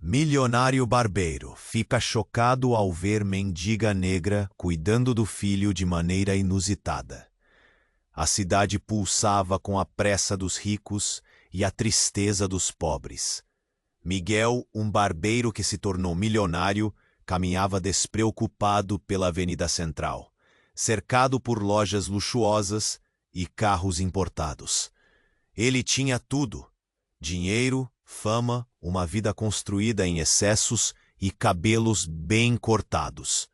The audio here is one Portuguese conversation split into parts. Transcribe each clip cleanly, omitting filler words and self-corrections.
Milionário barbeiro fica chocado ao ver mendiga negra cuidando do filho de maneira inusitada. A cidade pulsava com a pressa dos ricos e a tristeza dos pobres. Miguel, um barbeiro que se tornou milionário, caminhava despreocupado pela Avenida Central, cercado por lojas luxuosas e carros importados. Ele tinha tudo: dinheiro, fama, uma vida construída em excessos e cabelos bem cortados.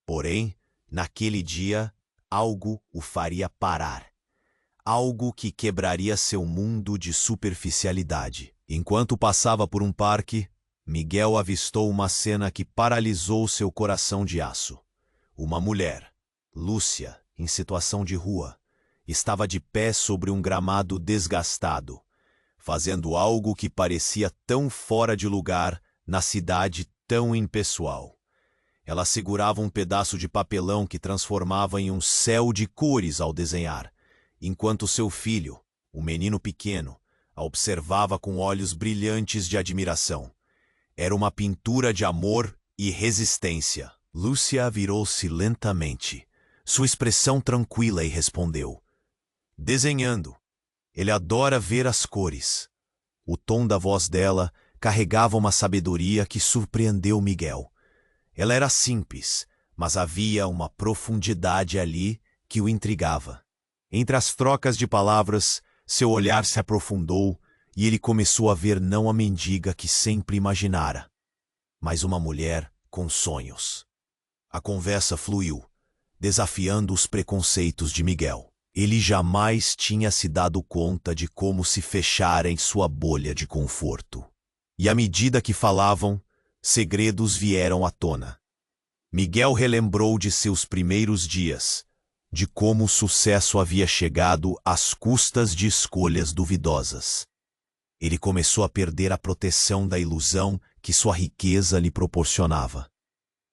Porém, naquele dia, algo o faria parar. Algo que quebraria seu mundo de superficialidade. Enquanto passava por um parque, Miguel avistou uma cena que paralisou seu coração de aço. Uma mulher, Lúcia, em situação de rua, estava de pé sobre um gramado desgastado, fazendo algo que parecia tão fora de lugar na cidade tão impessoal. Ela segurava um pedaço de papelão que transformava em um céu de cores ao desenhar, enquanto seu filho, o menino pequeno, a observava com olhos brilhantes de admiração. Era uma pintura de amor e resistência. Lúcia virou-se lentamente, sua expressão tranquila, e respondeu: "Desenhando. Ele adora ver as cores." O tom da voz dela carregava uma sabedoria que surpreendeu Miguel. Ela era simples, mas havia uma profundidade ali que o intrigava. Entre as trocas de palavras, seu olhar se aprofundou e ele começou a ver não a mendiga que sempre imaginara, mas uma mulher com sonhos. A conversa fluiu, desafiando os preconceitos de Miguel. Ele jamais tinha se dado conta de como se fechara em sua bolha de conforto. E à medida que falavam, segredos vieram à tona. Miguel relembrou de seus primeiros dias, de como o sucesso havia chegado às custas de escolhas duvidosas. Ele começou a perder a proteção da ilusão que sua riqueza lhe proporcionava.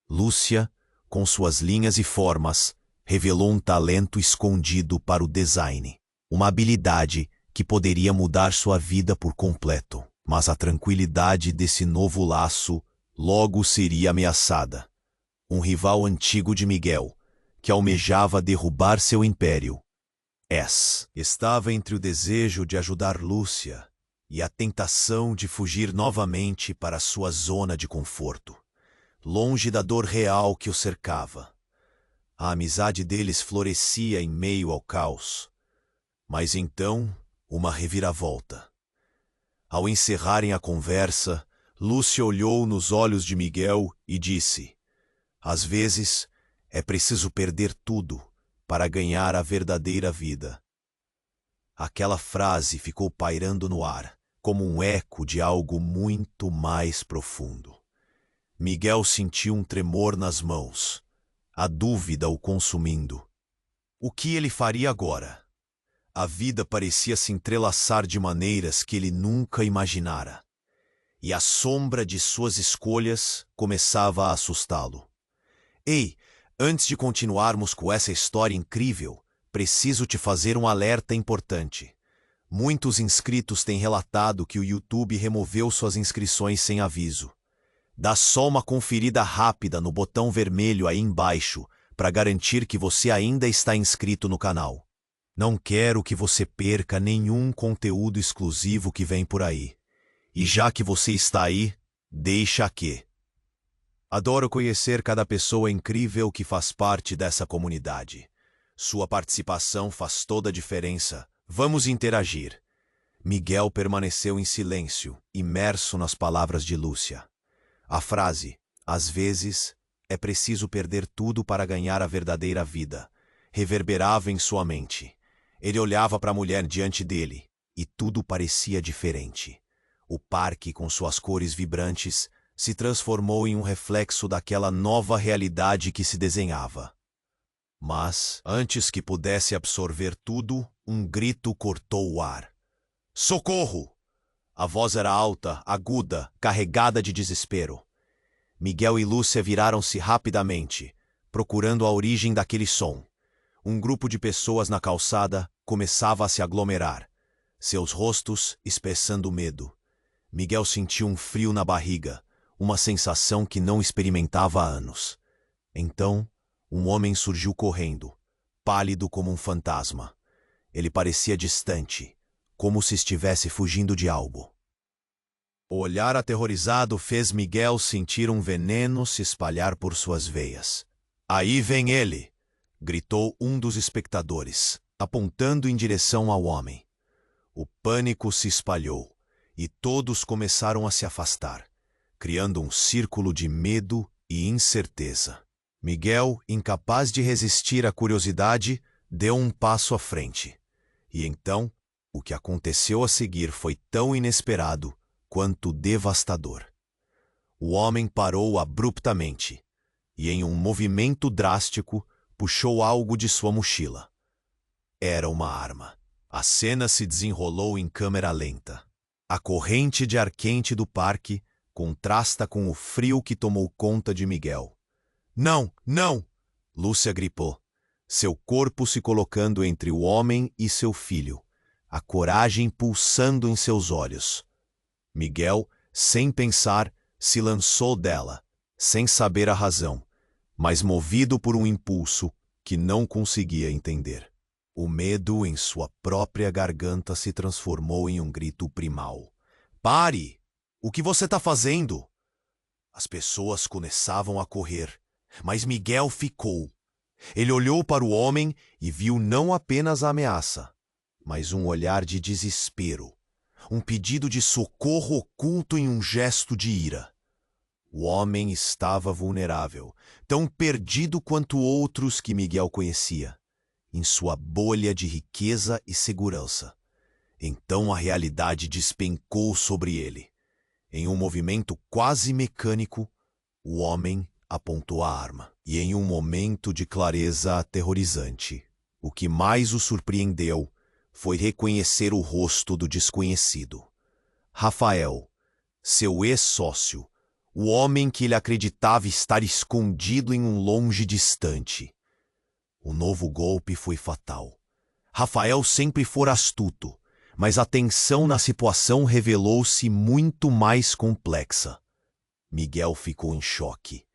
Lúcia, com suas linhas e formas, revelou um talento escondido para o design, uma habilidade que poderia mudar sua vida por completo. Mas a tranquilidade desse novo laço logo seria ameaçada. Um rival antigo de Miguel, que almejava derrubar seu império, estava entre o desejo de ajudar Lúcia e a tentação de fugir novamente para sua zona de conforto, longe da dor real que o cercava. A amizade deles florescia em meio ao caos. Mas então, uma reviravolta. Ao encerrarem a conversa, Lúcia olhou nos olhos de Miguel e disse: "Às vezes, é preciso perder tudo para ganhar a verdadeira vida." Aquela frase ficou pairando no ar, como um eco de algo muito mais profundo. Miguel sentiu um tremor nas mãos, a dúvida o consumindo. O que ele faria agora? A vida parecia se entrelaçar de maneiras que ele nunca imaginara, e a sombra de suas escolhas começava a assustá-lo. "Ei, antes de continuarmos com essa história incrível, preciso te fazer um alerta importante. Muitos inscritos têm relatado que o YouTube removeu suas inscrições sem aviso. Dá só uma conferida rápida no botão vermelho aí embaixo para garantir que você ainda está inscrito no canal. Não quero que você perca nenhum conteúdo exclusivo que vem por aí. E já que você está aí, deixa aqui. Adoro conhecer cada pessoa incrível que faz parte dessa comunidade. Sua participação faz toda a diferença. Vamos interagir." Miguel permaneceu em silêncio, imerso nas palavras de Lúcia. A frase, "às vezes, é preciso perder tudo para ganhar a verdadeira vida", reverberava em sua mente. Ele olhava para a mulher diante dele, e tudo parecia diferente. O parque, com suas cores vibrantes, se transformou em um reflexo daquela nova realidade que se desenhava. Mas, antes que pudesse absorver tudo, um grito cortou o ar. "Socorro!" A voz era alta, aguda, carregada de desespero. Miguel e Lúcia viraram-se rapidamente, procurando a origem daquele som. Um grupo de pessoas na calçada começava a se aglomerar, seus rostos expressando medo. Miguel sentiu um frio na barriga, uma sensação que não experimentava há anos. Então, um homem surgiu correndo, pálido como um fantasma. Ele parecia distante, como se estivesse fugindo de algo. O olhar aterrorizado fez Miguel sentir um veneno se espalhar por suas veias. "Aí vem ele!" gritou um dos espectadores, apontando em direção ao homem. O pânico se espalhou, e todos começaram a se afastar, criando um círculo de medo e incerteza. Miguel, incapaz de resistir à curiosidade, deu um passo à frente. E então, o que aconteceu a seguir foi tão inesperado quanto devastador. O homem parou abruptamente e, em um movimento drástico, puxou algo de sua mochila. Era uma arma. A cena se desenrolou em câmera lenta. A corrente de ar quente do parque contrasta com o frio que tomou conta de Miguel. "Não, não!" Lúcia gritou, seu corpo se colocando entre o homem e seu filho, a coragem pulsando em seus olhos. Miguel, sem pensar, se lançou dela, sem saber a razão, mas movido por um impulso que não conseguia entender. O medo em sua própria garganta se transformou em um grito primal. "Pare! O que você está fazendo?" As pessoas começavam a correr, mas Miguel ficou. Ele olhou para o homem e viu não apenas a ameaça, mas um olhar de desespero, um pedido de socorro oculto em um gesto de ira. O homem estava vulnerável, tão perdido quanto outros que Miguel conhecia, em sua bolha de riqueza e segurança. Então a realidade despencou sobre ele. Em um movimento quase mecânico, o homem apontou a arma. E em um momento de clareza aterrorizante, o que mais o surpreendeu foi reconhecer o rosto do desconhecido. Rafael, seu ex-sócio, o homem que ele acreditava estar escondido em um longe distante. O novo golpe foi fatal. Rafael sempre fora astuto, mas a tensão na situação revelou-se muito mais complexa. Miguel ficou em choque.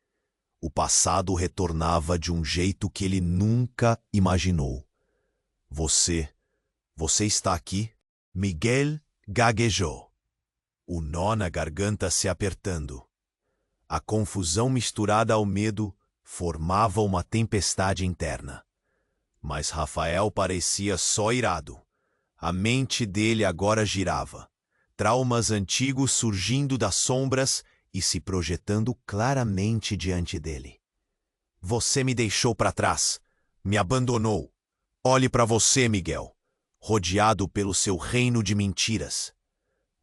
O passado retornava de um jeito que ele nunca imaginou. Você está aqui?" Miguel gaguejou, o nó na garganta se apertando. A confusão misturada ao medo formava uma tempestade interna. Mas Rafael parecia só irado. A mente dele agora girava, traumas antigos surgindo das sombras e se projetando claramente diante dele. "Você me deixou para trás, me abandonou. Olhe para você, Miguel, rodeado pelo seu reino de mentiras."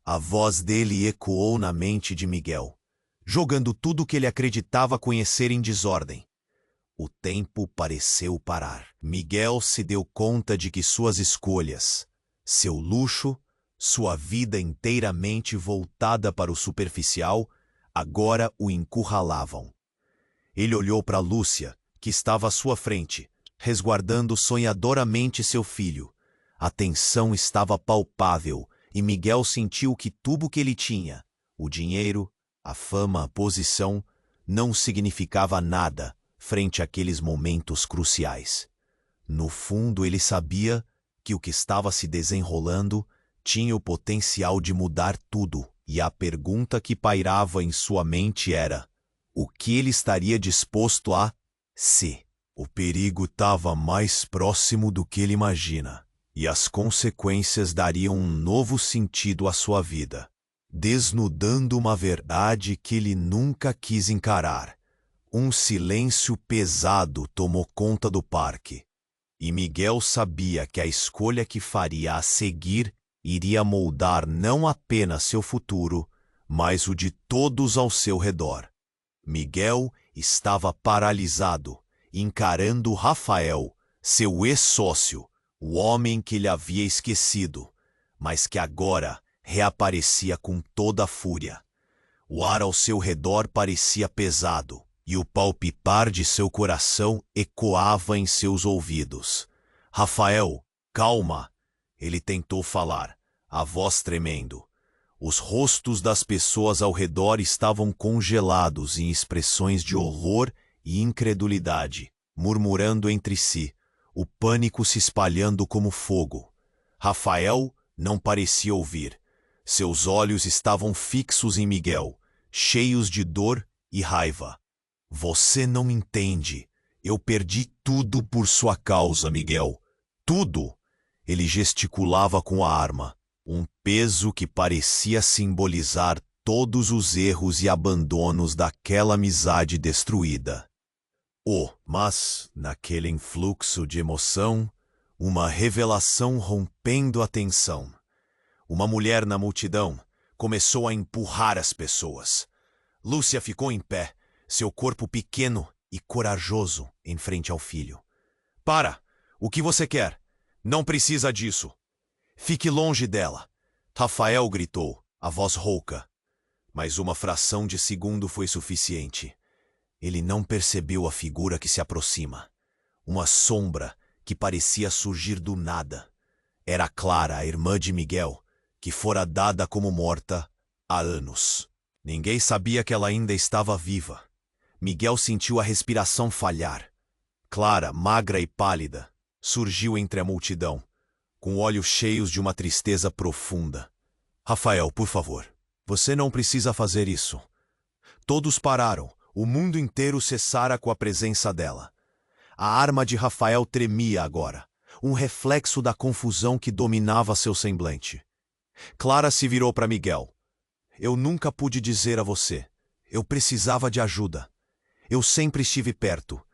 A voz dele ecoou na mente de Miguel, jogando tudo o que ele acreditava conhecer em desordem. O tempo pareceu parar. Miguel se deu conta de que suas escolhas, seu luxo, sua vida inteiramente voltada para o superficial, agora o encurralavam. Ele olhou para Lúcia, que estava à sua frente, resguardando sonhadoramente seu filho. A tensão estava palpável e Miguel sentiu que tudo o que ele tinha, o dinheiro, a fama, a posição, não significava nada frente àqueles momentos cruciais. No fundo, ele sabia que o que estava se desenrolando tinha o potencial de mudar tudo, e a pergunta que pairava em sua mente era: o que ele estaria disposto a ser? O perigo estava mais próximo do que ele imagina, e as consequências dariam um novo sentido à sua vida, desnudando uma verdade que ele nunca quis encarar. Um silêncio pesado tomou conta do parque, e Miguel sabia que a escolha que faria a seguir iria moldar não apenas seu futuro, mas o de todos ao seu redor. Miguel estava paralisado, encarando Rafael, seu ex-sócio, o homem que ele havia esquecido, mas que agora reaparecia com toda a fúria. O ar ao seu redor parecia pesado, e o palpitar de seu coração ecoava em seus ouvidos. "Rafael, calma!" Ele tentou falar, a voz tremendo. Os rostos das pessoas ao redor estavam congelados em expressões de horror e incredulidade, murmurando entre si, o pânico se espalhando como fogo. Rafael não parecia ouvir. Seus olhos estavam fixos em Miguel, cheios de dor e raiva. Você não entende. Eu perdi tudo por sua causa, Miguel. Tudo! Ele gesticulava com a arma, um peso que parecia simbolizar todos os erros e abandonos daquela amizade destruída. Mas, naquele influxo de emoção, uma revelação rompendo a tensão. Uma mulher na multidão começou a empurrar as pessoas. Lúcia ficou em pé, seu corpo pequeno e corajoso em frente ao filho. Para! O que você quer? Não precisa disso. Fique longe dela. Rafael gritou, a voz rouca. Mas uma fração de segundo foi suficiente. Ele não percebeu a figura que se aproxima. Uma sombra que parecia surgir do nada. Era Clara, a irmã de Miguel, que fora dada como morta há anos. Ninguém sabia que ela ainda estava viva. Miguel sentiu a respiração falhar. Clara, magra e pálida, surgiu entre a multidão, com olhos cheios de uma tristeza profunda. Rafael, por favor, você não precisa fazer isso. Todos pararam. O mundo inteiro cessara com a presença dela. A arma de Rafael tremia agora, um reflexo da confusão que dominava seu semblante. Clara se virou para Miguel. Eu nunca pude dizer a você. Eu precisava de ajuda. Eu sempre estive perto.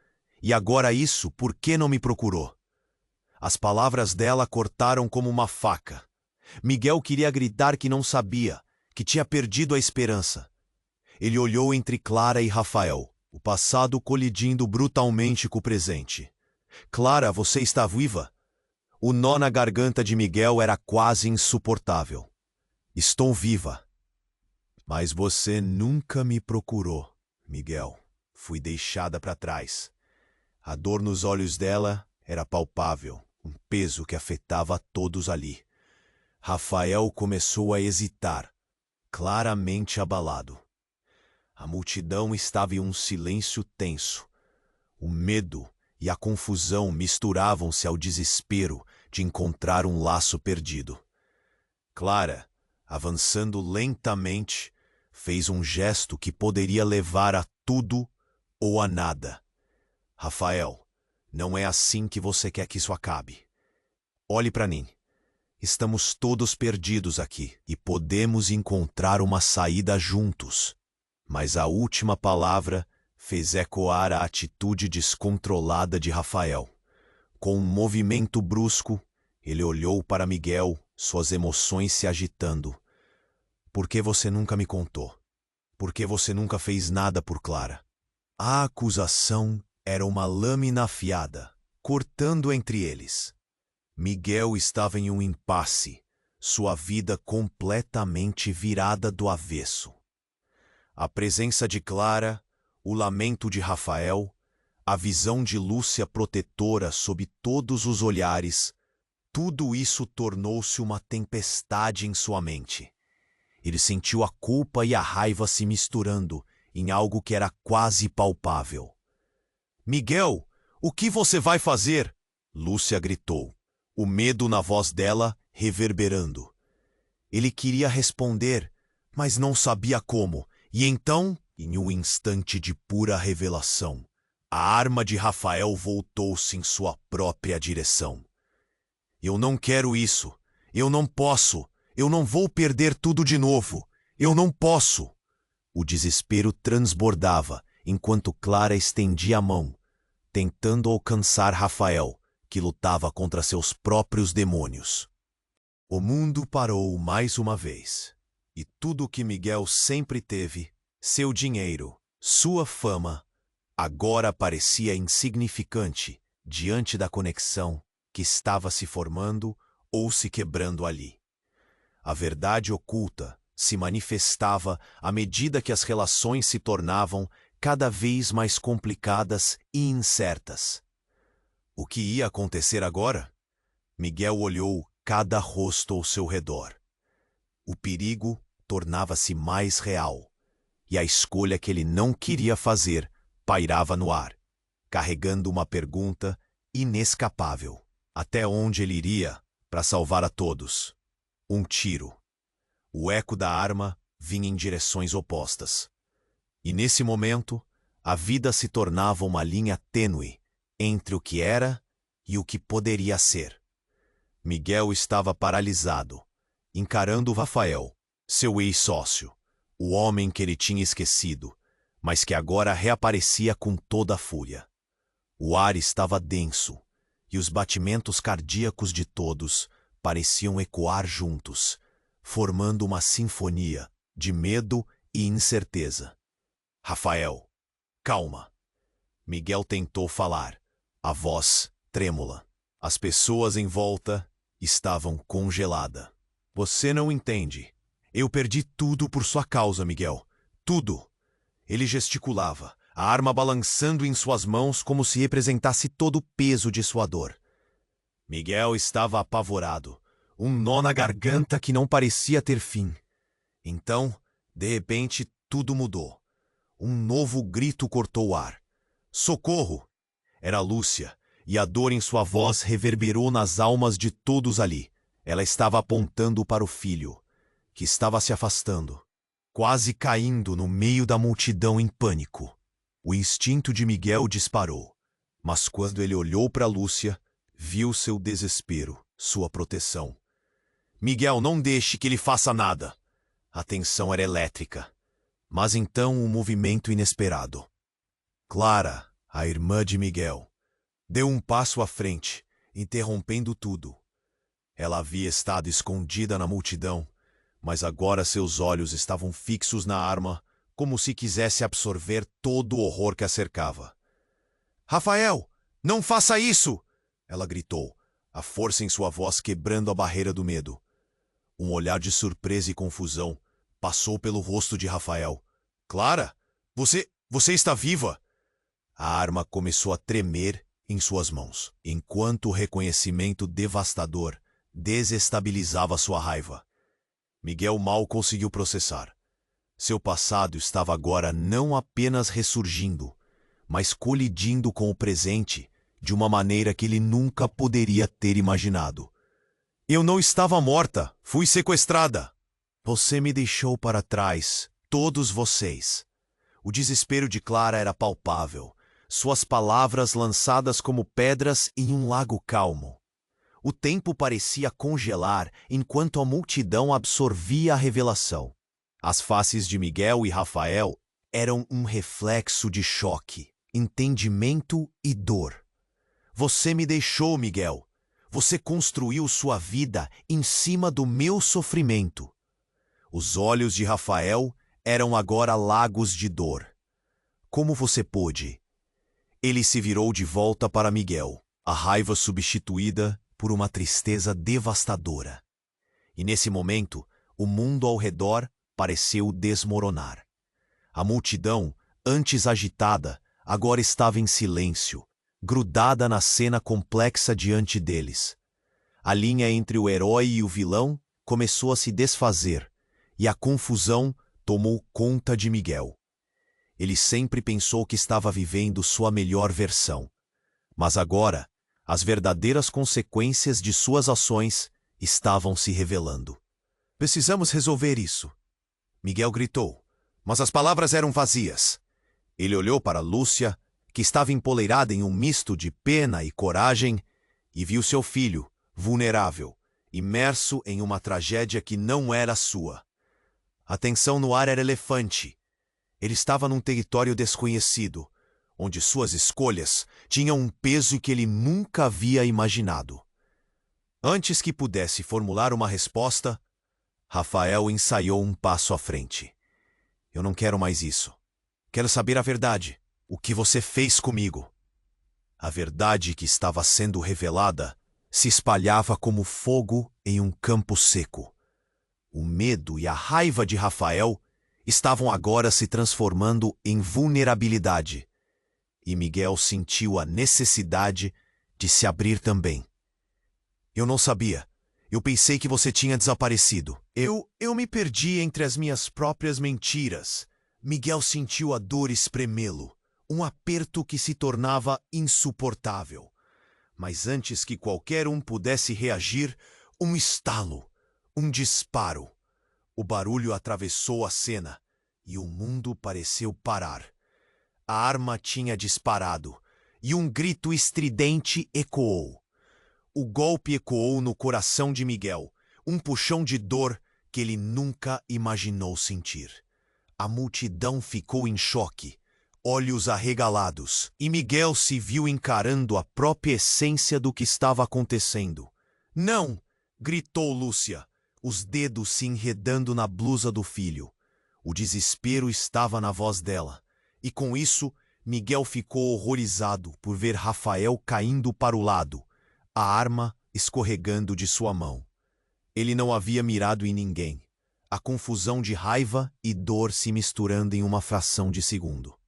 E agora isso, por que não me procurou? As palavras dela cortaram como uma faca. Miguel queria gritar que não sabia, que tinha perdido a esperança. Ele olhou entre Clara e Rafael, o passado colidindo brutalmente com o presente. Clara, você está viva? O nó na garganta de Miguel era quase insuportável. Estou viva. Mas você nunca me procurou, Miguel. Fui deixada para trás. A dor nos olhos dela era palpável, um peso que afetava a todos ali. Rafael começou a hesitar, claramente abalado. A multidão estava em um silêncio tenso. O medo e a confusão misturavam-se ao desespero de encontrar um laço perdido. Clara, avançando lentamente, fez um gesto que poderia levar a tudo ou a nada. Rafael, não é assim que você quer que isso acabe. Olhe para mim. Estamos todos perdidos aqui e podemos encontrar uma saída juntos. Mas a última palavra fez ecoar a atitude descontrolada de Rafael. Com um movimento brusco, ele olhou para Miguel, suas emoções se agitando. Por que você nunca me contou? Por que você nunca fez nada por Clara? A acusação era uma lâmina afiada, cortando entre eles. Miguel estava em um impasse, sua vida completamente virada do avesso. A presença de Clara, o lamento de Rafael, a visão de Lúcia protetora sob todos os olhares, tudo isso tornou-se uma tempestade em sua mente. Ele sentiu a culpa e a raiva se misturando em algo que era quase palpável. Miguel, o que você vai fazer? Lúcia gritou, o medo na voz dela reverberando. Ele queria responder, mas não sabia como. E então, em um instante de pura revelação, a arma de Rafael voltou-se em sua própria direção. Eu não quero isso. Eu não posso. Eu não vou perder tudo de novo. Eu não posso. O desespero transbordava enquanto Clara estendia a mão, tentando alcançar Rafael, que lutava contra seus próprios demônios. O mundo parou mais uma vez. E tudo o que Miguel sempre teve, seu dinheiro, sua fama, agora parecia insignificante diante da conexão que estava se formando ou se quebrando ali. A verdade oculta se manifestava à medida que as relações se tornavam cada vez mais complicadas e incertas. O que ia acontecer agora? Miguel olhou cada rosto ao seu redor. O perigo tornava-se mais real, e a escolha que ele não queria fazer pairava no ar, carregando uma pergunta inescapável. Até onde ele iria para salvar a todos? Um tiro. O eco da arma vinha em direções opostas. E nesse momento, a vida se tornava uma linha tênue entre o que era e o que poderia ser. Miguel estava paralisado, encarando Rafael, seu ex-sócio, o homem que ele tinha esquecido, mas que agora reaparecia com toda a fúria. O ar estava denso, e os batimentos cardíacos de todos pareciam ecoar juntos, formando uma sinfonia de medo e incerteza. Rafael, calma. Miguel tentou falar, a voz trêmula. As pessoas em volta estavam congeladas. Você não entende. Eu perdi tudo por sua causa, Miguel. Tudo. Ele gesticulava, a arma balançando em suas mãos como se representasse todo o peso de sua dor. Miguel estava apavorado, um nó na garganta que não parecia ter fim. Então, de repente, tudo mudou. Um novo grito cortou o ar. Socorro! Era Lúcia, e a dor em sua voz reverberou nas almas de todos ali. Ela estava apontando para o filho, que estava se afastando, quase caindo no meio da multidão em pânico. O instinto de Miguel disparou, mas quando ele olhou para Lúcia, viu seu desespero, sua proteção. Miguel, não deixe que ele faça nada. A tensão era elétrica. Mas então um movimento inesperado. Clara, a irmã de Miguel, deu um passo à frente, interrompendo tudo. Ela havia estado escondida na multidão, mas agora seus olhos estavam fixos na arma, como se quisesse absorver todo o horror que a cercava. Rafael, não faça isso! Ela gritou, a força em sua voz quebrando a barreira do medo. Um olhar de surpresa e confusão passou pelo rosto de Rafael. Clara, você está viva? A arma começou a tremer em suas mãos, enquanto o reconhecimento devastador desestabilizava sua raiva. Miguel mal conseguiu processar. Seu passado estava agora não apenas ressurgindo, mas colidindo com o presente de uma maneira que ele nunca poderia ter imaginado. Eu não estava morta, fui sequestrada. Você me deixou para trás, todos vocês. O desespero de Clara era palpável, suas palavras lançadas como pedras em um lago calmo. O tempo parecia congelar enquanto a multidão absorvia a revelação. As faces de Miguel e Rafael eram um reflexo de choque, entendimento e dor. Você me deixou, Miguel. Você construiu sua vida em cima do meu sofrimento. Os olhos de Rafael eram agora lagos de dor. Como você pôde? Ele se virou de volta para Miguel, a raiva substituída por uma tristeza devastadora. E nesse momento, o mundo ao redor pareceu desmoronar. A multidão, antes agitada, agora estava em silêncio, grudada na cena complexa diante deles. A linha entre o herói e o vilão começou a se desfazer, e a confusão tomou conta de Miguel. Ele sempre pensou que estava vivendo sua melhor versão. Mas agora, as verdadeiras consequências de suas ações estavam se revelando. Precisamos resolver isso, Miguel gritou, mas as palavras eram vazias. Ele olhou para Lúcia, que estava empoleirada em um misto de pena e coragem, e viu seu filho, vulnerável, imerso em uma tragédia que não era sua. A tensão no ar era elefante. Ele estava num território desconhecido, onde suas escolhas tinham um peso que ele nunca havia imaginado. Antes que pudesse formular uma resposta, Rafael ensaiou um passo à frente. Eu não quero mais isso. Quero saber a verdade. O que você fez comigo? A verdade que estava sendo revelada se espalhava como fogo em um campo seco. O medo e a raiva de Rafael estavam agora se transformando em vulnerabilidade. E Miguel sentiu a necessidade de se abrir também. Eu não sabia. Eu pensei que você tinha desaparecido. Eu me perdi entre as minhas próprias mentiras. Miguel sentiu a dor espremê-lo, um aperto que se tornava insuportável. Mas antes que qualquer um pudesse reagir, um estalo, um disparo. O barulho atravessou a cena e o mundo pareceu parar. A arma tinha disparado e um grito estridente ecoou. O golpe ecoou no coração de Miguel, um puxão de dor que ele nunca imaginou sentir. A multidão ficou em choque, olhos arregalados, e Miguel se viu encarando a própria essência do que estava acontecendo. Não! Gritou Lúcia, os dedos se enredando na blusa do filho. O desespero estava na voz dela, e com isso, Miguel ficou horrorizado por ver Rafael caindo para o lado, a arma escorregando de sua mão. Ele não havia mirado em ninguém. A confusão de raiva e dor se misturando em uma fração de segundo.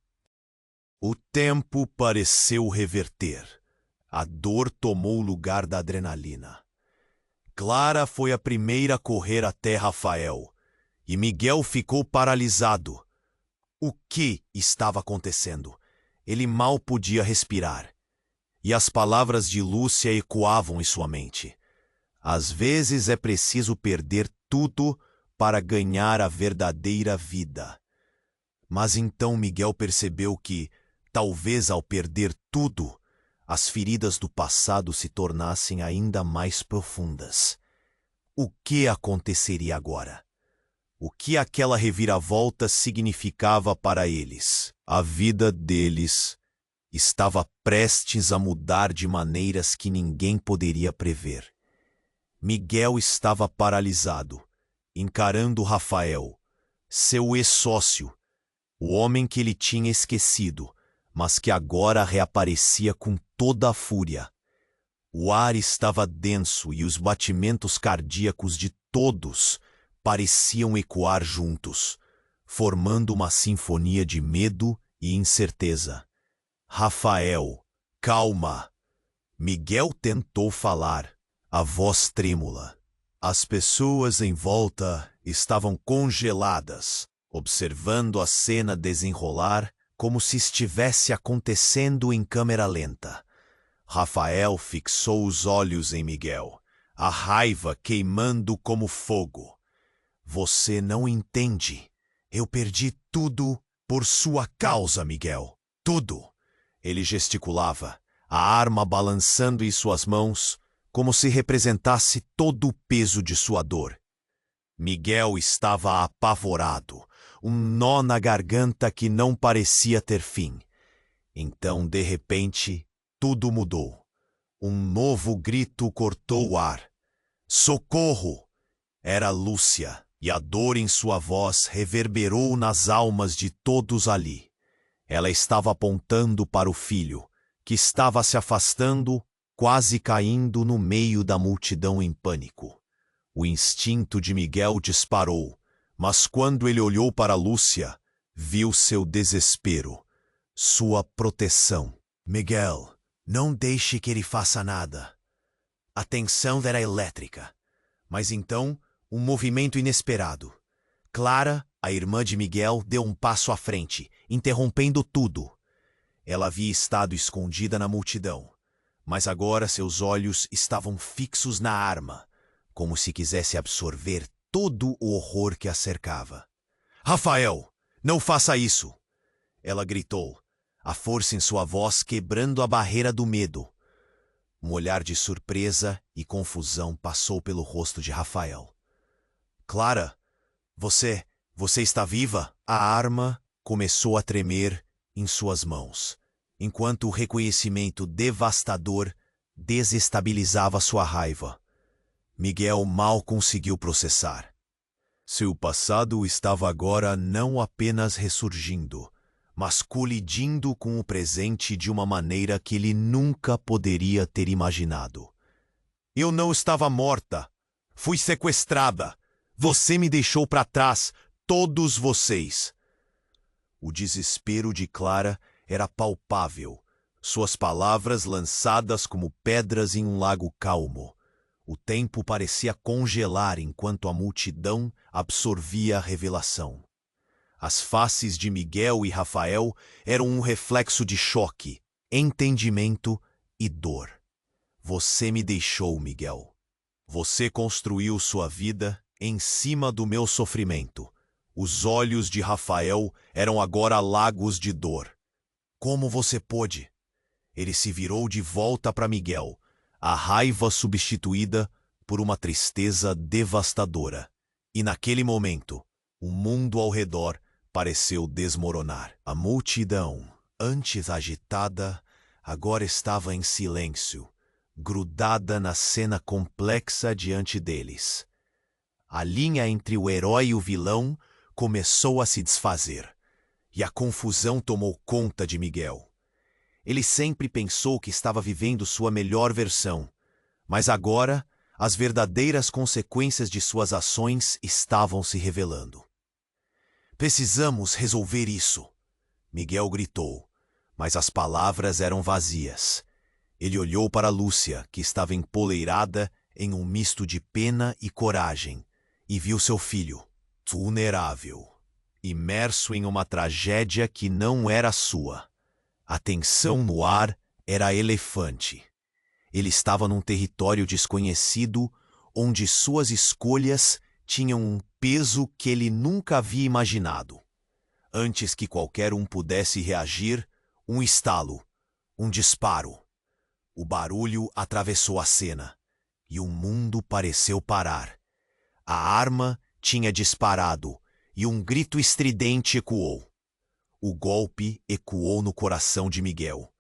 O tempo pareceu reverter. A dor tomou o lugar da adrenalina. Clara foi a primeira a correr até Rafael, e Miguel ficou paralisado. O que estava acontecendo? Ele mal podia respirar. E as palavras de Lúcia ecoavam em sua mente. Às vezes é preciso perder tudo para ganhar a verdadeira vida. Mas então Miguel percebeu que, talvez ao perder tudo, as feridas do passado se tornassem ainda mais profundas. O que aconteceria agora? O que aquela reviravolta significava para eles? A vida deles estava prestes a mudar de maneiras que ninguém poderia prever. Miguel estava paralisado, encarando Rafael, seu ex-sócio, o homem que ele tinha esquecido, mas que agora reaparecia com toda a fúria. O ar estava denso e os batimentos cardíacos de todos pareciam ecoar juntos, formando uma sinfonia de medo e incerteza. Rafael, calma! Miguel tentou falar, a voz trêmula. As pessoas em volta estavam congeladas, observando a cena desenrolar como se estivesse acontecendo em câmera lenta. Rafael fixou os olhos em Miguel, a raiva queimando como fogo. Você não entende. Eu perdi tudo por sua causa, Miguel. Tudo. Ele gesticulava, a arma balançando em suas mãos, como se representasse todo o peso de sua dor. Miguel estava apavorado, um nó na garganta que não parecia ter fim. Então, de repente, tudo mudou. Um novo grito cortou o ar. Socorro! Era Lúcia, e a dor em sua voz reverberou nas almas de todos ali. Ela estava apontando para o filho, que estava se afastando, quase caindo no meio da multidão em pânico. O instinto de Miguel disparou, mas quando ele olhou para Lúcia, viu seu desespero, sua proteção. Miguel, não deixe que ele faça nada. A tensão era elétrica, mas então um movimento inesperado. Clara, a irmã de Miguel, deu um passo à frente, interrompendo tudo. Ela havia estado escondida na multidão, mas agora seus olhos estavam fixos na arma, como se quisesse absorver todo o horror que a cercava. Rafael, não faça isso! Ela gritou, a força em sua voz quebrando a barreira do medo. Um olhar de surpresa e confusão passou pelo rosto de Rafael. Clara, você está viva? A arma começou a tremer em suas mãos, enquanto o reconhecimento devastador desestabilizava sua raiva. Miguel mal conseguiu processar. Seu passado estava agora não apenas ressurgindo, mas colidindo com o presente de uma maneira que ele nunca poderia ter imaginado. Eu não estava morta. Fui sequestrada. Você me deixou para trás, todos vocês. O desespero de Clara era palpável, suas palavras lançadas como pedras em um lago calmo. O tempo parecia congelar enquanto a multidão absorvia a revelação. As faces de Miguel e Rafael eram um reflexo de choque, entendimento e dor. Você me deixou, Miguel. Você construiu sua vida em cima do meu sofrimento. Os olhos de Rafael eram agora lagos de dor. Como você pôde? Ele se virou de volta para Miguel, a raiva substituída por uma tristeza devastadora. E naquele momento, o mundo ao redor pareceu desmoronar. A multidão, antes agitada, agora estava em silêncio, grudada na cena complexa diante deles. A linha entre o herói e o vilão começou a se desfazer, e a confusão tomou conta de Miguel. Ele sempre pensou que estava vivendo sua melhor versão, mas agora as verdadeiras consequências de suas ações estavam se revelando. Precisamos resolver isso, Miguel gritou, mas as palavras eram vazias. Ele olhou para Lúcia, que estava empoleirada em um misto de pena e coragem, e viu seu filho, vulnerável, imerso em uma tragédia que não era sua. A tensão no ar era elefante. Ele estava num território desconhecido, onde suas escolhas tinham um peso que ele nunca havia imaginado. Antes que qualquer um pudesse reagir, um estalo, um disparo. O barulho atravessou a cena, e o mundo pareceu parar. A arma tinha disparado, e um grito estridente ecoou. O golpe ecoou no coração de Miguel,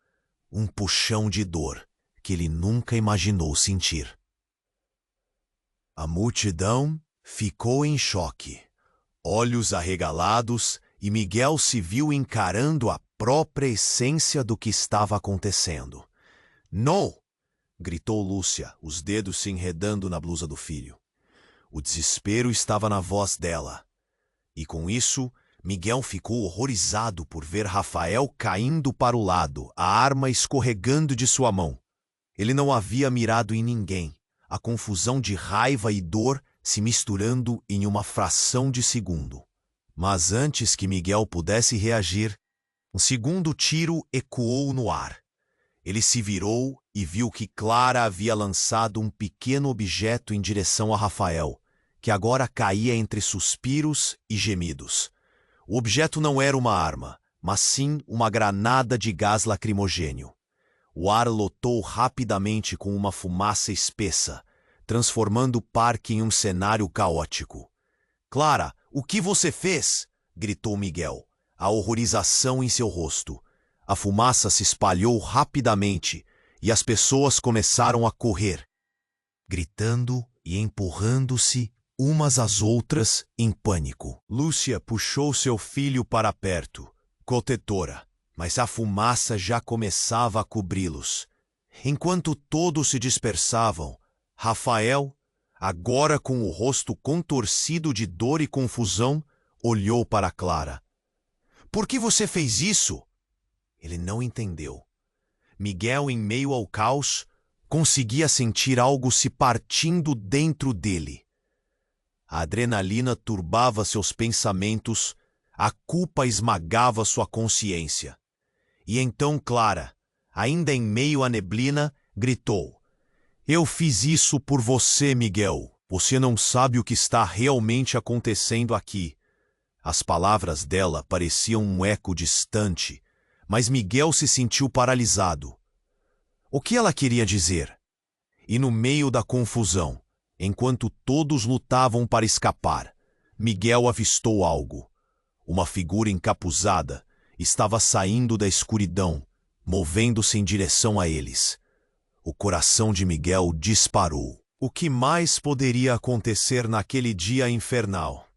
um puxão de dor que ele nunca imaginou sentir. A multidão ficou em choque, olhos arregalados, e Miguel se viu encarando a própria essência do que estava acontecendo. "Não!" gritou Lúcia, os dedos se enredando na blusa do filho. O desespero estava na voz dela. E com isso, Miguel ficou horrorizado por ver Rafael caindo para o lado, a arma escorregando de sua mão. Ele não havia mirado em ninguém, a confusão de raiva e dor se misturando em uma fração de segundo. Mas antes que Miguel pudesse reagir, um segundo tiro ecoou no ar. Ele se virou e viu que Clara havia lançado um pequeno objeto em direção a Rafael, que agora caía entre suspiros e gemidos. O objeto não era uma arma, mas sim uma granada de gás lacrimogênio. O ar lotou rapidamente com uma fumaça espessa, transformando o parque em um cenário caótico. "Clara, o que você fez?" gritou Miguel, a horrorização em seu rosto. A fumaça se espalhou rapidamente e as pessoas começaram a correr, gritando e empurrando-se umas às outras em pânico. Lúcia puxou seu filho para perto, protetora, mas a fumaça já começava a cobri-los. Enquanto todos se dispersavam, Rafael, agora com o rosto contorcido de dor e confusão, olhou para Clara. "Por que você fez isso?" Ele não entendeu. Miguel, em meio ao caos, conseguia sentir algo se partindo dentro dele. A adrenalina turbava seus pensamentos, a culpa esmagava sua consciência. E então Clara, ainda em meio à neblina, gritou: "Eu fiz isso por você, Miguel. Você não sabe o que está realmente acontecendo aqui." As palavras dela pareciam um eco distante, mas Miguel se sentiu paralisado. O que ela queria dizer? E no meio da confusão, enquanto todos lutavam para escapar, Miguel avistou algo. Uma figura encapuzada estava saindo da escuridão, movendo-se em direção a eles. O coração de Miguel disparou. O que mais poderia acontecer naquele dia infernal?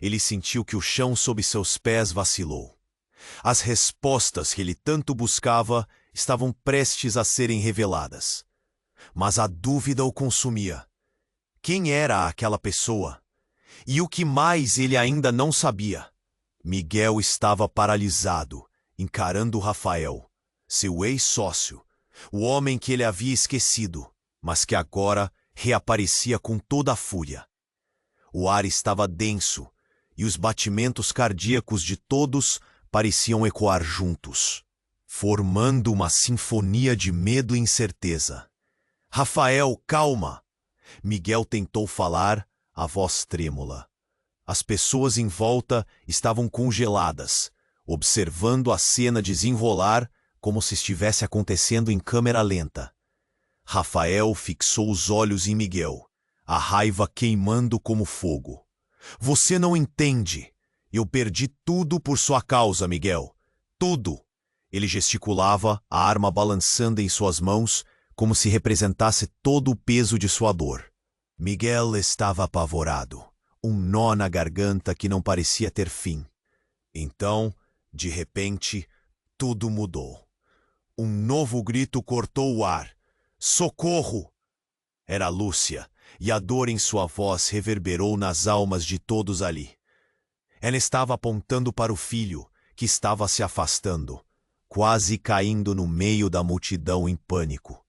Ele sentiu que o chão sob seus pés vacilou. As respostas que ele tanto buscava estavam prestes a serem reveladas. Mas a dúvida o consumia. Quem era aquela pessoa? E o que mais ele ainda não sabia? Miguel estava paralisado, encarando Rafael, seu ex-sócio, o homem que ele havia esquecido, mas que agora reaparecia com toda a fúria. O ar estava denso e os batimentos cardíacos de todos pareciam ecoar juntos, formando uma sinfonia de medo e incerteza. Rafael, calma! Miguel tentou falar, a voz trêmula. As pessoas em volta estavam congeladas, observando a cena desenrolar como se estivesse acontecendo em câmera lenta. Rafael fixou os olhos em Miguel, a raiva queimando como fogo. Você não entende. Eu perdi tudo por sua causa, Miguel. Tudo. Ele gesticulava, a arma balançando em suas mãos, como se representasse todo o peso de sua dor. Miguel estava apavorado, um nó na garganta que não parecia ter fim. Então, de repente, tudo mudou. Um novo grito cortou o ar. Socorro! Era Lúcia, e a dor em sua voz reverberou nas almas de todos ali. Ela estava apontando para o filho, que estava se afastando, quase caindo no meio da multidão em pânico.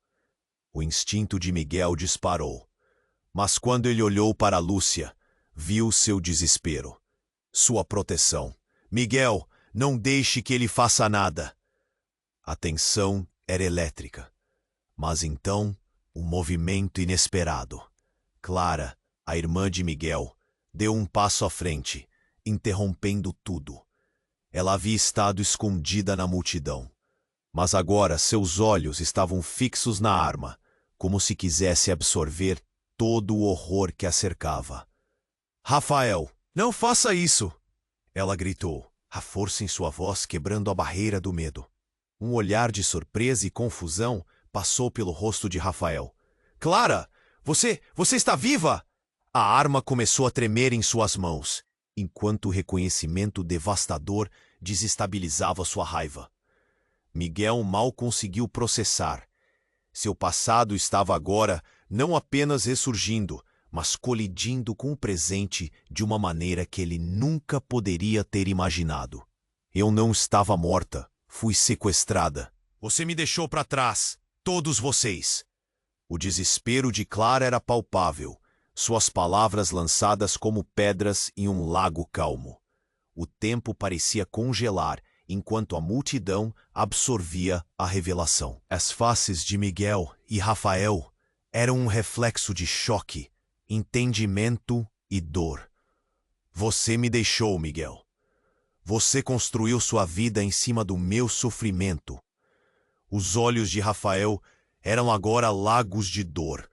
O instinto de Miguel disparou, mas quando ele olhou para Lúcia, viu seu desespero, sua proteção. Miguel, não deixe que ele faça nada. A tensão era elétrica, mas então um movimento inesperado. Clara, a irmã de Miguel, deu um passo à frente, interrompendo tudo. Ela havia estado escondida na multidão, mas agora seus olhos estavam fixos na arma, como se quisesse absorver todo o horror que a cercava. Rafael, não faça isso! Ela gritou, a força em sua voz quebrando a barreira do medo. Um olhar de surpresa e confusão passou pelo rosto de Rafael. Clara, você está viva! A arma começou a tremer em suas mãos, enquanto o reconhecimento devastador desestabilizava sua raiva. Miguel mal conseguiu processar. Seu passado estava agora não apenas ressurgindo, mas colidindo com o presente de uma maneira que ele nunca poderia ter imaginado. Eu não estava morta, fui sequestrada. Você me deixou para trás, todos vocês. O desespero de Clara era palpável, suas palavras lançadas como pedras em um lago calmo. O tempo parecia congelar enquanto a multidão absorvia a revelação. As faces de Miguel e Rafael eram um reflexo de choque, entendimento e dor. Você me deixou, Miguel. Você construiu sua vida em cima do meu sofrimento. Os olhos de Rafael eram agora lagos de dor.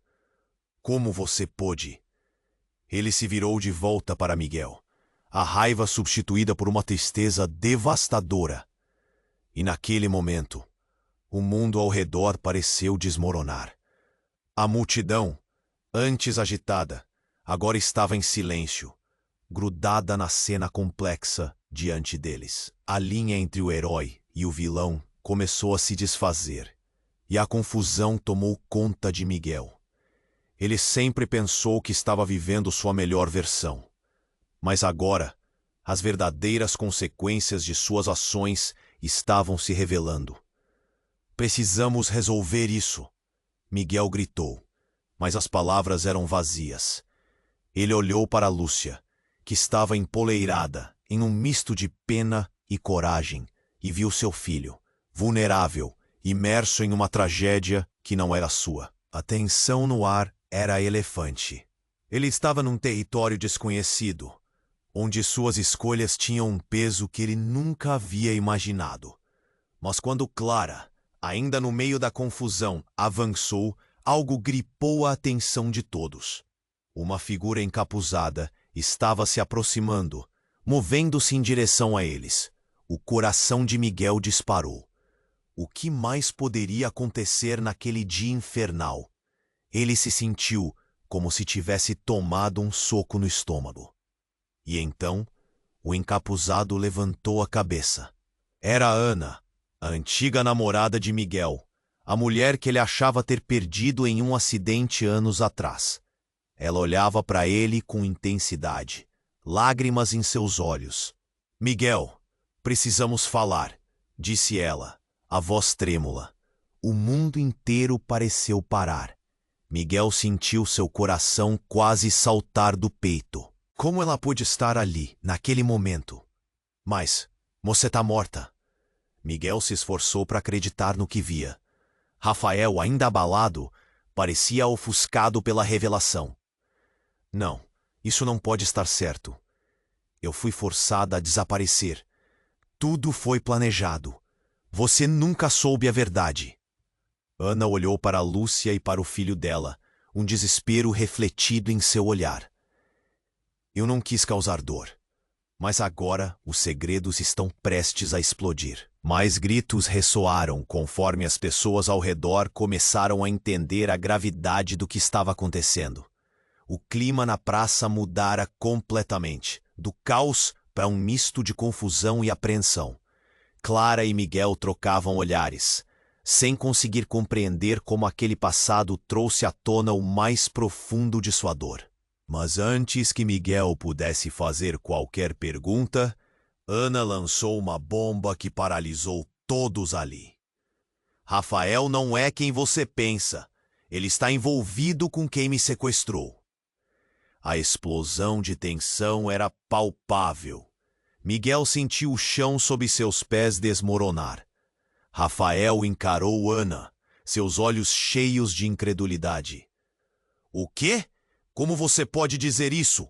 Como você pôde? Ele se virou de volta para Miguel, a raiva substituída por uma tristeza devastadora. E naquele momento, o mundo ao redor pareceu desmoronar. A multidão, antes agitada, agora estava em silêncio, grudada na cena complexa diante deles. A linha entre o herói e o vilão começou a se desfazer, e a confusão tomou conta de Miguel. Ele sempre pensou que estava vivendo sua melhor versão. Mas agora, as verdadeiras consequências de suas ações estavam se revelando. Precisamos resolver isso, Miguel gritou, mas as palavras eram vazias. Ele olhou para Lúcia, que estava empoleirada em um misto de pena e coragem, e viu seu filho, vulnerável, imerso em uma tragédia que não era sua. A tensão no ar era elefante. Ele estava num território desconhecido, onde suas escolhas tinham um peso que ele nunca havia imaginado. Mas quando Clara, ainda no meio da confusão, avançou, algo gripou a atenção de todos. Uma figura encapuzada estava se aproximando, movendo-se em direção a eles. O coração de Miguel disparou. O que mais poderia acontecer naquele dia infernal? Ele se sentiu como se tivesse tomado um soco no estômago. E então, o encapuzado levantou a cabeça. Era Ana, a antiga namorada de Miguel, a mulher que ele achava ter perdido em um acidente anos atrás. Ela olhava para ele com intensidade, lágrimas em seus olhos. Miguel, precisamos falar, disse ela, a voz trêmula. O mundo inteiro pareceu parar. Miguel sentiu seu coração quase saltar do peito. Como ela pôde estar ali, naquele momento? Mas, você tá morta. Miguel se esforçou para acreditar no que via. Rafael, ainda abalado, parecia ofuscado pela revelação. Não, isso não pode estar certo. Eu fui forçada a desaparecer. Tudo foi planejado. Você nunca soube a verdade. Ana olhou para Lúcia e para o filho dela, um desespero refletido em seu olhar. Eu não quis causar dor, mas agora os segredos estão prestes a explodir. Mais gritos ressoaram conforme as pessoas ao redor começaram a entender a gravidade do que estava acontecendo. O clima na praça mudara completamente, do caos para um misto de confusão e apreensão. Clara e Miguel trocavam olhares, sem conseguir compreender como aquele passado trouxe à tona o mais profundo de sua dor. Mas antes que Miguel pudesse fazer qualquer pergunta, Ana lançou uma bomba que paralisou todos ali. Rafael não é quem você pensa. Ele está envolvido com quem me sequestrou. A explosão de tensão era palpável. Miguel sentiu o chão sob seus pés desmoronar. Rafael encarou Ana, seus olhos cheios de incredulidade. O quê? Como você pode dizer isso?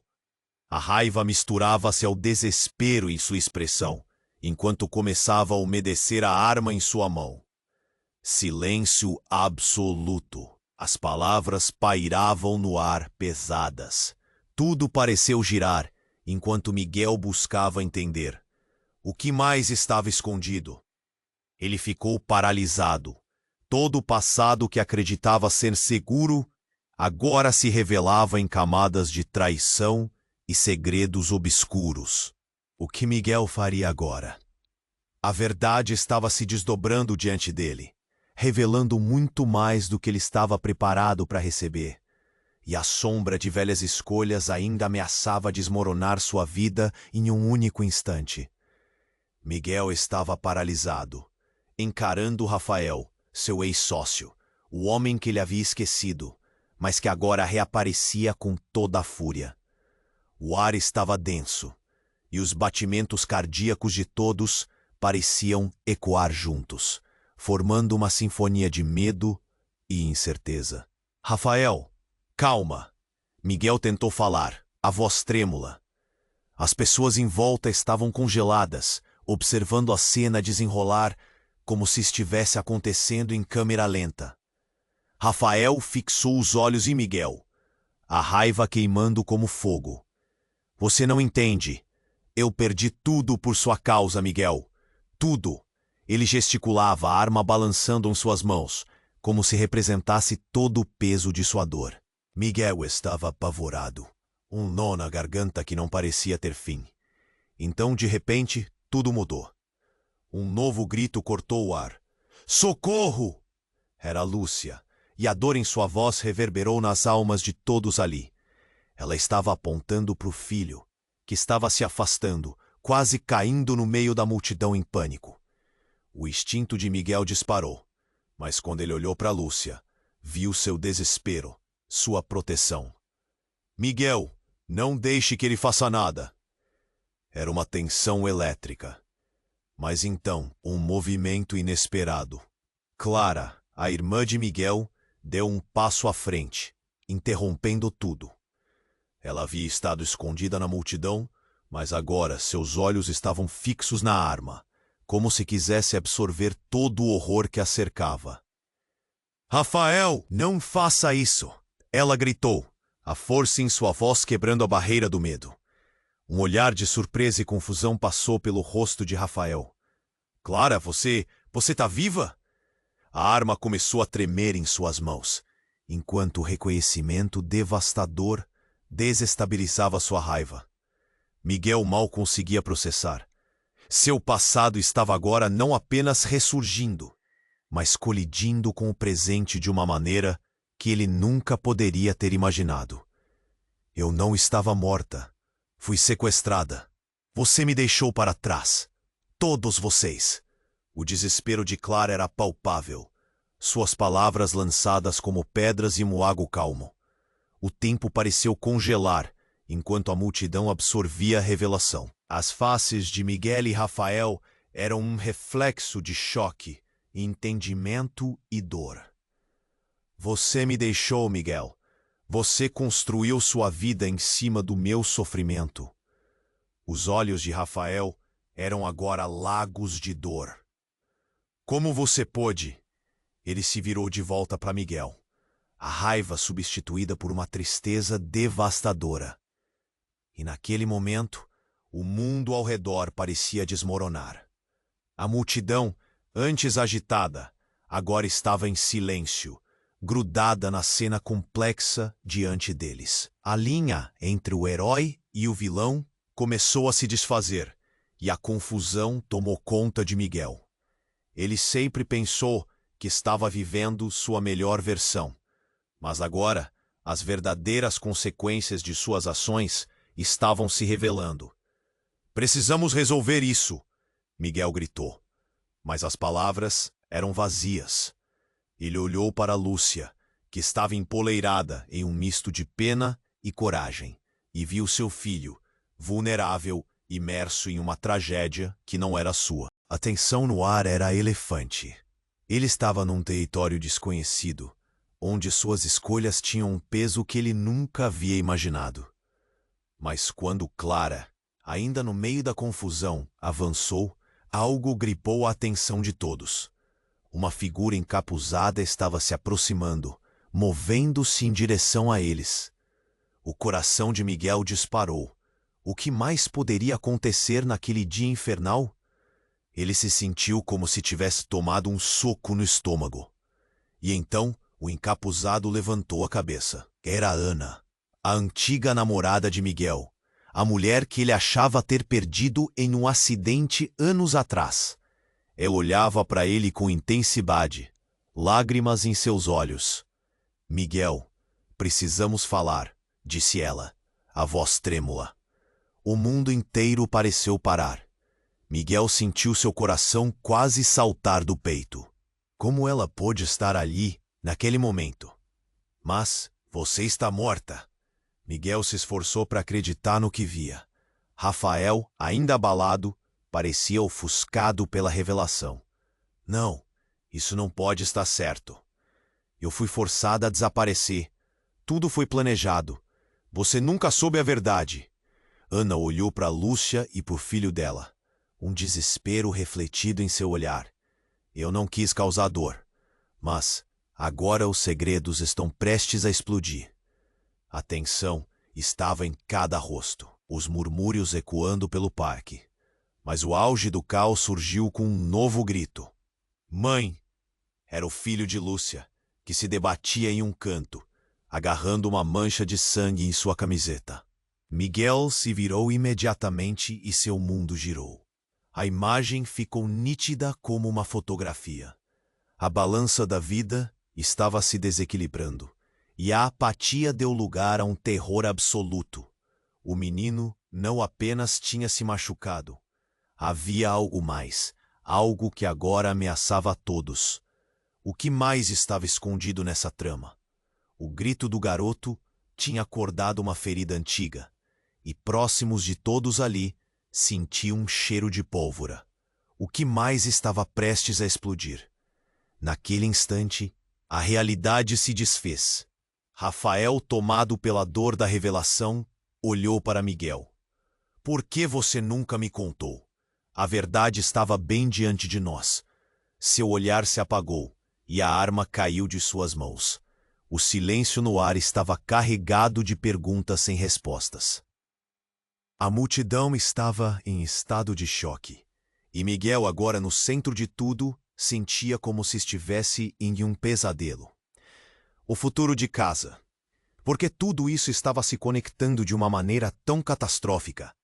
A raiva misturava-se ao desespero em sua expressão, enquanto começava a umedecer a arma em sua mão. Silêncio absoluto. As palavras pairavam no ar pesadas. Tudo pareceu girar, enquanto Miguel buscava entender. O que mais estava escondido? Ele ficou paralisado. Todo o passado que acreditava ser seguro, agora se revelava em camadas de traição e segredos obscuros. O que Miguel faria agora? A verdade estava se desdobrando diante dele, revelando muito mais do que ele estava preparado para receber. E a sombra de velhas escolhas ainda ameaçava desmoronar sua vida em um único instante. Miguel estava paralisado, encarando Rafael, seu ex-sócio, o homem que ele havia esquecido, mas que agora reaparecia com toda a fúria. O ar estava denso, e os batimentos cardíacos de todos pareciam ecoar juntos, formando uma sinfonia de medo e incerteza. Rafael, calma! Miguel tentou falar, a voz trêmula. As pessoas em volta estavam congeladas, observando a cena desenrolar como se estivesse acontecendo em câmera lenta. Rafael fixou os olhos em Miguel, a raiva queimando como fogo. Você não entende. Eu perdi tudo por sua causa, Miguel. Tudo. Ele gesticulava, a arma balançando em suas mãos, como se representasse todo o peso de sua dor. Miguel estava apavorado, um nó na garganta que não parecia ter fim. Então, de repente, tudo mudou. Um novo grito cortou o ar. Socorro! Era Lúcia, e a dor em sua voz reverberou nas almas de todos ali. Ela estava apontando para o filho, que estava se afastando, quase caindo no meio da multidão em pânico. O instinto de Miguel disparou, mas quando ele olhou para Lúcia, viu seu desespero, sua proteção. Miguel, não deixe que ele faça nada. Era uma tensão elétrica. Mas então, um movimento inesperado. Clara, a irmã de Miguel, deu um passo à frente, interrompendo tudo. Ela havia estado escondida na multidão, mas agora seus olhos estavam fixos na arma, como se quisesse absorver todo o horror que a cercava. Rafael, não faça isso! Ela gritou, a força em sua voz quebrando a barreira do medo. Um olhar de surpresa e confusão passou pelo rosto de Rafael. Clara, você tá viva? A arma começou a tremer em suas mãos, enquanto o reconhecimento devastador desestabilizava sua raiva. Miguel mal conseguia processar. Seu passado estava agora não apenas ressurgindo, mas colidindo com o presente de uma maneira que ele nunca poderia ter imaginado. Eu não estava morta. Fui sequestrada. Você me deixou para trás. Todos vocês. O desespero de Clara era palpável. suas palavras lançadas como pedras em um lago calmo. O tempo pareceu congelar, enquanto a multidão absorvia a revelação. As faces de Miguel e Rafael eram um reflexo de choque, entendimento e dor. Você me deixou, Miguel. Você construiu sua vida em cima do meu sofrimento. Os olhos de Rafael eram agora lagos de dor. Como você pôde? Ele se virou de volta para Miguel, a raiva substituída por uma tristeza devastadora. E naquele momento, o mundo ao redor parecia desmoronar. A multidão, antes agitada, agora estava em silêncio, grudada na cena complexa diante deles. A linha entre o herói e o vilão começou a se desfazer, e a confusão tomou conta de Miguel. Ele sempre pensou que estava vivendo sua melhor versão, mas agora as verdadeiras consequências de suas ações estavam se revelando. Precisamos resolver isso, Miguel gritou, mas as palavras eram vazias. Ele olhou para Lúcia, que estava empoleirada em um misto de pena e coragem, e viu seu filho, vulnerável, imerso em uma tragédia que não era sua. A tensão no ar era elefante. Ele estava num território desconhecido, onde suas escolhas tinham um peso que ele nunca havia imaginado. Mas quando Clara, ainda no meio da confusão, avançou, algo gripou a atenção de todos. Uma figura encapuzada estava se aproximando, movendo-se em direção a eles. O coração de Miguel disparou. O que mais poderia acontecer naquele dia infernal? Ele se sentiu como se tivesse tomado um soco no estômago. E então, o encapuzado levantou a cabeça. Era Ana, a antiga namorada de Miguel, a mulher que ele achava ter perdido em um acidente anos atrás. Ela olhava para ele com intensidade, lágrimas em seus olhos. Miguel, precisamos falar, disse ela, a voz trêmula. O mundo inteiro pareceu parar. Miguel sentiu seu coração quase saltar do peito. Como ela pôde estar ali, naquele momento? Mas você está morta. Miguel se esforçou para acreditar no que via. Rafael, ainda abalado, parecia ofuscado pela revelação. Não, isso não pode estar certo. Eu fui forçada a desaparecer. Tudo foi planejado. Você nunca soube a verdade. Ana olhou para Lúcia e para o filho dela. Um desespero refletido em seu olhar. Eu não quis causar dor, mas agora os segredos estão prestes a explodir. A tensão estava em cada rosto, os murmúrios ecoando pelo parque. Mas o auge do caos surgiu com um novo grito. Mãe! Era o filho de Lúcia, que se debatia em um canto, agarrando uma mancha de sangue em sua camiseta. Miguel se virou imediatamente e seu mundo girou. A imagem ficou nítida como uma fotografia. A balança da vida estava se desequilibrando, e a apatia deu lugar a um terror absoluto. O menino não apenas tinha se machucado. Havia algo mais, algo que agora ameaçava a todos. O que mais estava escondido nessa trama? O grito do garoto tinha acordado uma ferida antiga, e próximos de todos ali, senti um cheiro de pólvora. O que mais estava prestes a explodir? Naquele instante, a realidade se desfez. Rafael, tomado pela dor da revelação, olhou para Miguel. Por que você nunca me contou? A verdade estava bem diante de nós. Seu olhar se apagou, e a arma caiu de suas mãos. O silêncio no ar estava carregado de perguntas sem respostas. A multidão estava em estado de choque, e Miguel, agora no centro de tudo, sentia como se estivesse em um pesadelo. O futuro de casa. Porque tudo isso estava se conectando de uma maneira tão catastrófica.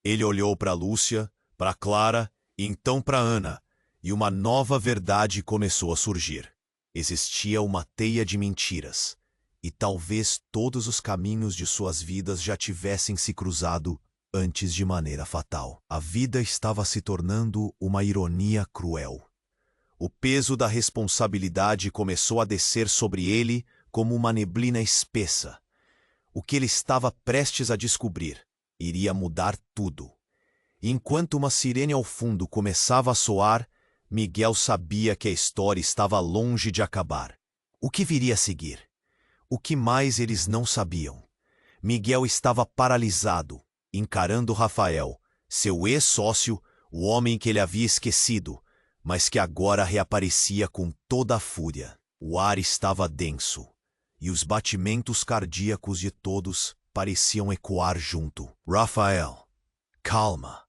Ele olhou para Lúcia, para Clara e então para Ana, e uma nova verdade começou a surgir. Existia uma teia de mentiras, e talvez todos os caminhos de suas vidas já tivessem se cruzado antes de maneira fatal. A vida estava se tornando uma ironia cruel. O peso da responsabilidade começou a descer sobre ele como uma neblina espessa. O que ele estava prestes a descobrir iria mudar tudo. Enquanto uma sirene ao fundo começava a soar, Miguel sabia que a história estava longe de acabar. O que viria a seguir? O que mais eles não sabiam? Miguel estava paralisado, encarando Rafael, seu ex-sócio, o homem que ele havia esquecido, mas que agora reaparecia com toda a fúria. O ar estava denso, e os batimentos cardíacos de todos pareciam ecoar junto. Rafael, calma.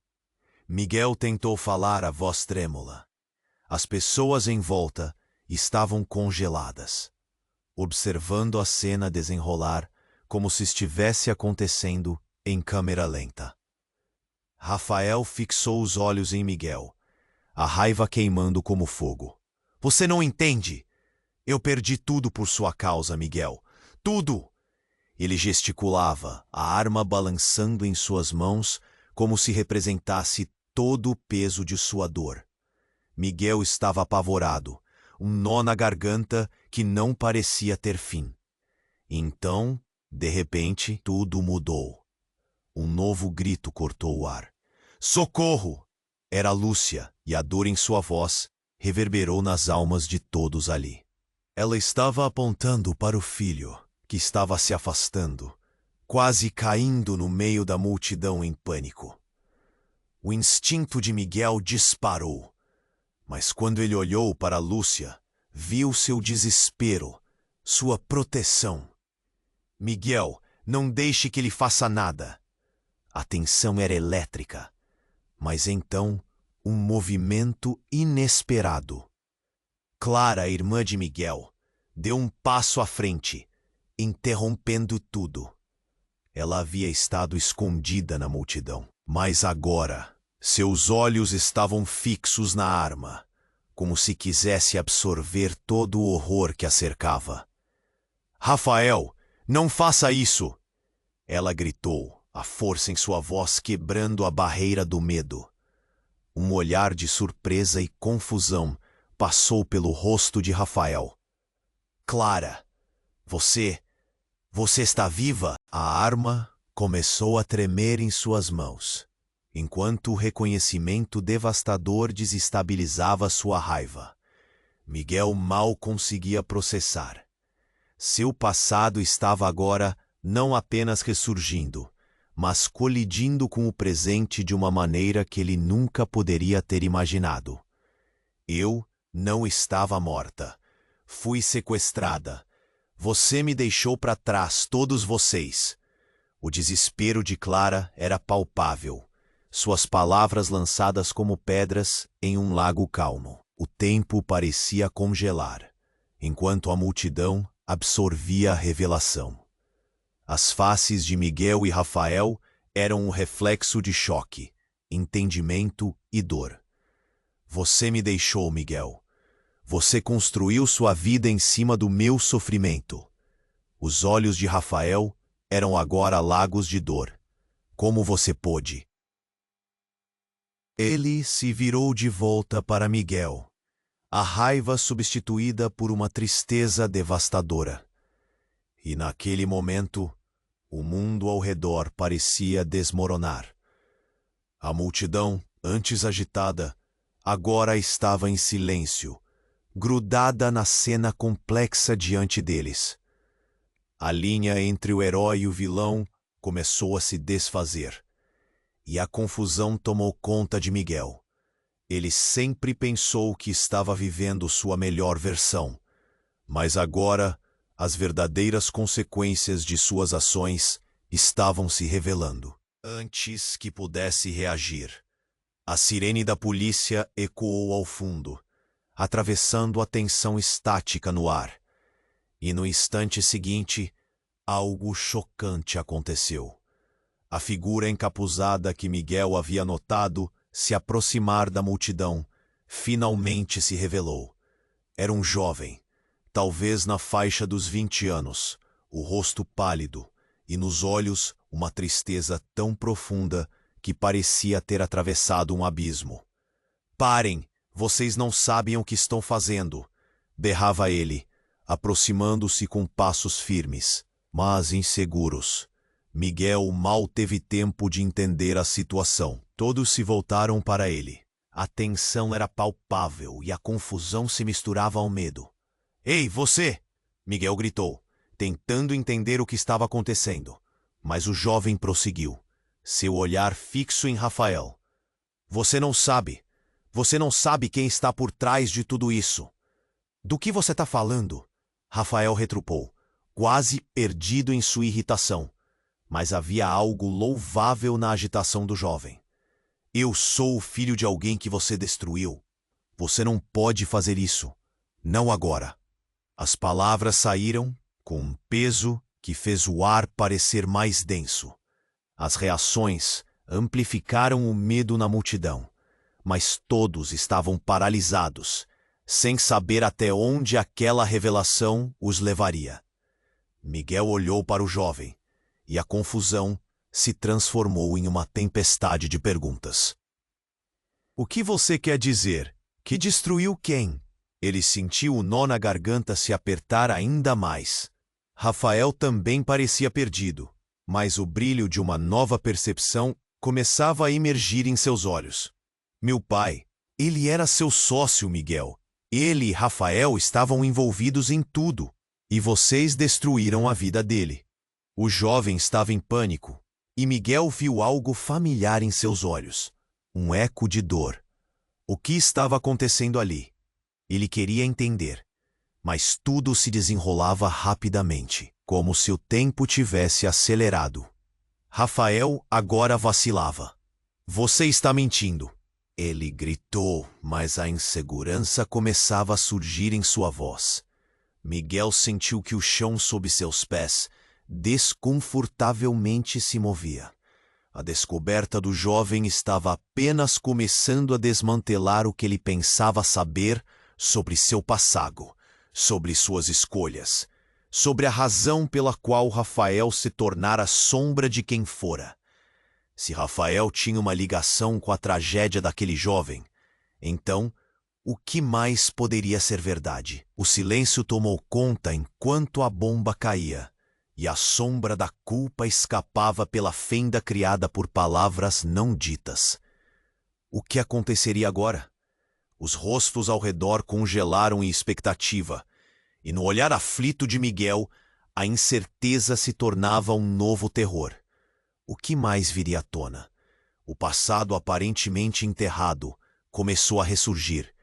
Miguel tentou falar a voz trêmula. As pessoas em volta estavam congeladas, observando a cena desenrolar como se estivesse acontecendo em câmera lenta. Rafael fixou os olhos em Miguel, a raiva queimando como fogo. Você não entende! Eu perdi tudo por sua causa, Miguel. Tudo! Ele gesticulava, a arma balançando em suas mãos como se representasse todo o peso de sua dor. Miguel estava apavorado, um nó na garganta que não parecia ter fim. Então, de repente, tudo mudou. Um novo grito cortou o ar. Socorro! Era Lúcia, e a dor em sua voz reverberou nas almas de todos ali. Ela estava apontando para o filho, que estava se afastando, quase caindo no meio da multidão em pânico. O instinto de Miguel disparou, mas quando ele olhou para Lúcia, viu seu desespero, sua proteção. Miguel, não deixe que ele faça nada. A tensão era elétrica, mas então um movimento inesperado. Clara, a irmã de Miguel, deu um passo à frente, interrompendo tudo. Ela havia estado escondida na multidão, mas agora seus olhos estavam fixos na arma, como se quisesse absorver todo o horror que a cercava. Rafael, não faça isso! Ela gritou, a força em sua voz quebrando a barreira do medo. Um olhar de surpresa e confusão passou pelo rosto de Rafael. Clara, você está viva? A arma começou a tremer em suas mãos, enquanto o reconhecimento devastador desestabilizava sua raiva. Miguel mal conseguia processar. Seu passado estava agora não apenas ressurgindo, mas colidindo com o presente de uma maneira que ele nunca poderia ter imaginado. Eu não estava morta. Fui sequestrada. Você me deixou para trás, todos vocês. O desespero de Clara era palpável, suas palavras lançadas como pedras em um lago calmo. O tempo parecia congelar, enquanto a multidão absorvia a revelação. As faces de Miguel e Rafael eram um reflexo de choque, entendimento e dor. Você me deixou, Miguel. Você construiu sua vida em cima do meu sofrimento. Os olhos de Rafael eram agora lagos de dor. Como você pôde? Ele se virou de volta para Miguel, a raiva substituída por uma tristeza devastadora. E naquele momento, o mundo ao redor parecia desmoronar. A multidão, antes agitada, agora estava em silêncio, grudada na cena complexa diante deles. A linha entre o herói e o vilão começou a se desfazer, e a confusão tomou conta de Miguel. Ele sempre pensou que estava vivendo sua melhor versão, mas agora as verdadeiras consequências de suas ações estavam se revelando. Antes que pudesse reagir, a sirene da polícia ecoou ao fundo, atravessando a tensão estática no ar. E no instante seguinte, algo chocante aconteceu. A figura encapuzada que Miguel havia notado se aproximar da multidão finalmente se revelou. Era um jovem, talvez na faixa dos 20 anos, o rosto pálido e nos olhos uma tristeza tão profunda que parecia ter atravessado um abismo. Parem! Vocês não sabem o que estão fazendo, berrava ele, aproximando-se com passos firmes, mas inseguros. Miguel mal teve tempo de entender a situação. Todos se voltaram para ele. A tensão era palpável e a confusão se misturava ao medo. Ei, você! Miguel gritou, tentando entender o que estava acontecendo. Mas o jovem prosseguiu, seu olhar fixo em Rafael. Você não sabe quem está por trás de tudo isso. Do que você está falando? Rafael retrupou, quase perdido em sua irritação. Mas havia algo louvável na agitação do jovem. Eu sou o filho de alguém que você destruiu. Você não pode fazer isso. Não agora. As palavras saíram com um peso que fez o ar parecer mais denso. As reações amplificaram o medo na multidão, mas todos estavam paralisados, sem saber até onde aquela revelação os levaria. Miguel olhou para o jovem, e a confusão se transformou em uma tempestade de perguntas. O que você quer dizer? Que destruiu quem? Ele sentiu o nó na garganta se apertar ainda mais. Rafael também parecia perdido, mas o brilho de uma nova percepção começava a emergir em seus olhos. Meu pai, ele era seu sócio, Miguel. Ele e Rafael estavam envolvidos em tudo, e vocês destruíram a vida dele. O jovem estava em pânico, e Miguel viu algo familiar em seus olhos, um eco de dor. O que estava acontecendo ali? Ele queria entender, mas tudo se desenrolava rapidamente, como se o tempo tivesse acelerado. Rafael agora vacilava. Você está mentindo. Ele gritou, mas a insegurança começava a surgir em sua voz. Miguel sentiu que o chão sob seus pés desconfortavelmente se movia. A descoberta do jovem estava apenas começando a desmantelar o que ele pensava saber sobre seu passado, sobre suas escolhas, sobre a razão pela qual Rafael se tornara sombra de quem fora. Se Rafael tinha uma ligação com a tragédia daquele jovem, então, o que mais poderia ser verdade? O silêncio tomou conta enquanto a bomba caía, e a sombra da culpa escapava pela fenda criada por palavras não ditas. O que aconteceria agora? Os rostos ao redor congelaram em expectativa, e no olhar aflito de Miguel, a incerteza se tornava um novo terror. O que mais viria à tona? O passado aparentemente enterrado começou a ressurgir,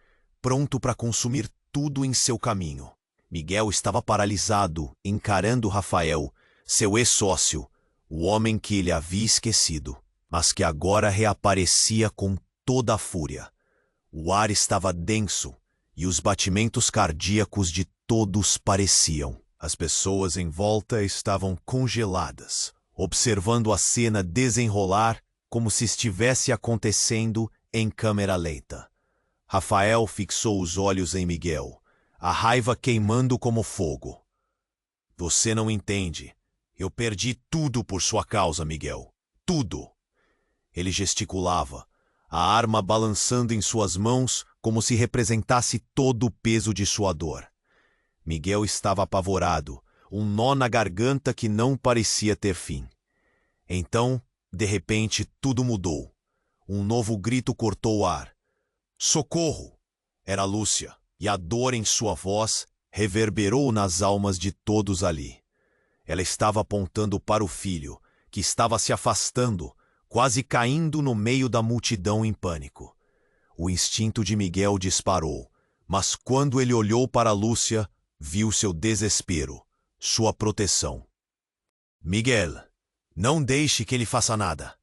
pronto para consumir tudo em seu caminho. Miguel estava paralisado, encarando Rafael, seu ex-sócio, o homem que ele havia esquecido, mas que agora reaparecia com toda a fúria. O ar estava denso e os batimentos cardíacos de todos pareciam. As pessoas em volta estavam congeladas, observando a cena desenrolar como se estivesse acontecendo em câmera lenta. Rafael fixou os olhos em Miguel, a raiva queimando como fogo. Você não entende. Eu perdi tudo por sua causa, Miguel. Tudo. Ele gesticulava, a arma balançando em suas mãos como se representasse todo o peso de sua dor. Miguel estava apavorado, um nó na garganta que não parecia ter fim. Então, de repente, tudo mudou. Um novo grito cortou o ar. Socorro! Era Lúcia, e a dor em sua voz reverberou nas almas de todos ali. Ela estava apontando para o filho, que estava se afastando, quase caindo no meio da multidão em pânico. O instinto de Miguel disparou, mas quando ele olhou para Lúcia, viu seu desespero, sua proteção. Miguel, não deixe que ele faça nada.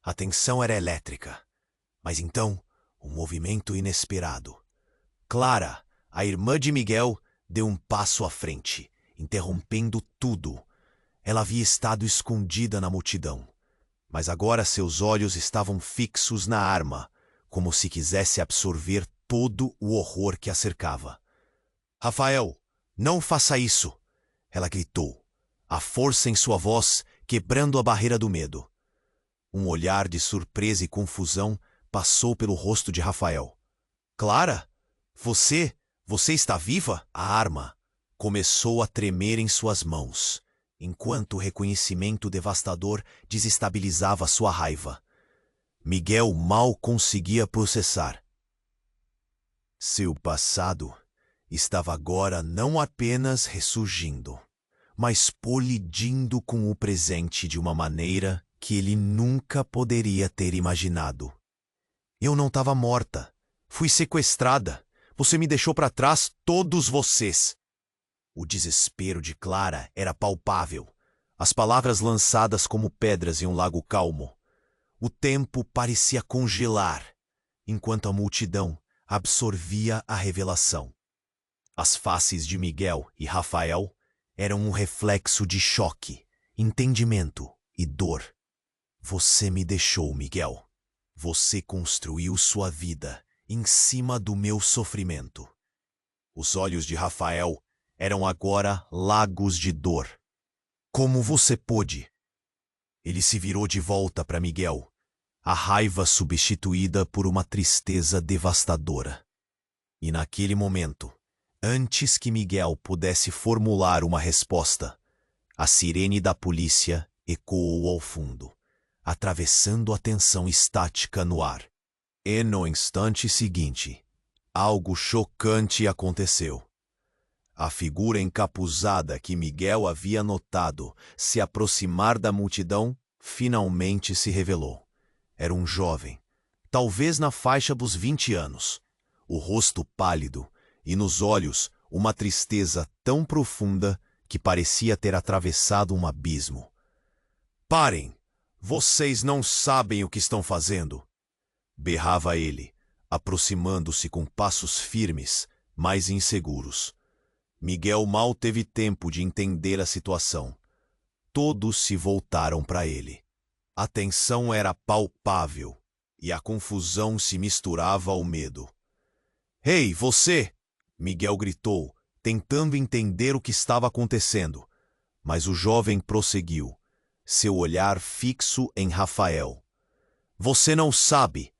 A tensão era elétrica. Mas então, um movimento inesperado. Clara, a irmã de Miguel, deu um passo à frente, interrompendo tudo. Ela havia estado escondida na multidão, mas agora seus olhos estavam fixos na arma, como se quisesse absorver todo o horror que a cercava. Rafael, não faça isso! Ela gritou, a força em sua voz quebrando a barreira do medo. Um olhar de surpresa e confusão passou pelo rosto de Rafael. Clara? Você está viva? A arma começou a tremer em suas mãos, enquanto o reconhecimento devastador desestabilizava sua raiva. Miguel mal conseguia processar. Seu passado estava agora não apenas ressurgindo, mas colidindo com o presente de uma maneira que ele nunca poderia ter imaginado. Eu não estava morta. Fui sequestrada. Você me deixou para trás, todos vocês. O desespero de Clara era palpável. As palavras lançadas como pedras em um lago calmo. O tempo parecia congelar, enquanto a multidão absorvia a revelação. As faces de Miguel e Rafael eram um reflexo de choque, entendimento e dor. Você me deixou, Miguel. Você construiu sua vida em cima do meu sofrimento. Os olhos de Rafael eram agora lagos de dor. Como você pôde? Ele se virou de volta para Miguel, a raiva substituída por uma tristeza devastadora. E naquele momento, antes que Miguel pudesse formular uma resposta, a sirene da polícia ecoou ao fundo, atravessando a tensão estática no ar. E no instante seguinte, algo chocante aconteceu. A figura encapuzada que Miguel havia notado se aproximar da multidão finalmente se revelou. Era um jovem, talvez na faixa dos 20 anos, o rosto pálido e nos olhos uma tristeza tão profunda que parecia ter atravessado um abismo. Parem! Vocês não sabem o que estão fazendo! Berrava ele, aproximando-se com passos firmes, mas inseguros. Miguel mal teve tempo de entender a situação. Todos se voltaram para ele. A tensão era palpável e a confusão se misturava ao medo. Ei, você! Miguel gritou, tentando entender o que estava acontecendo. Mas o jovem prosseguiu, seu olhar fixo em Rafael. Você não sabe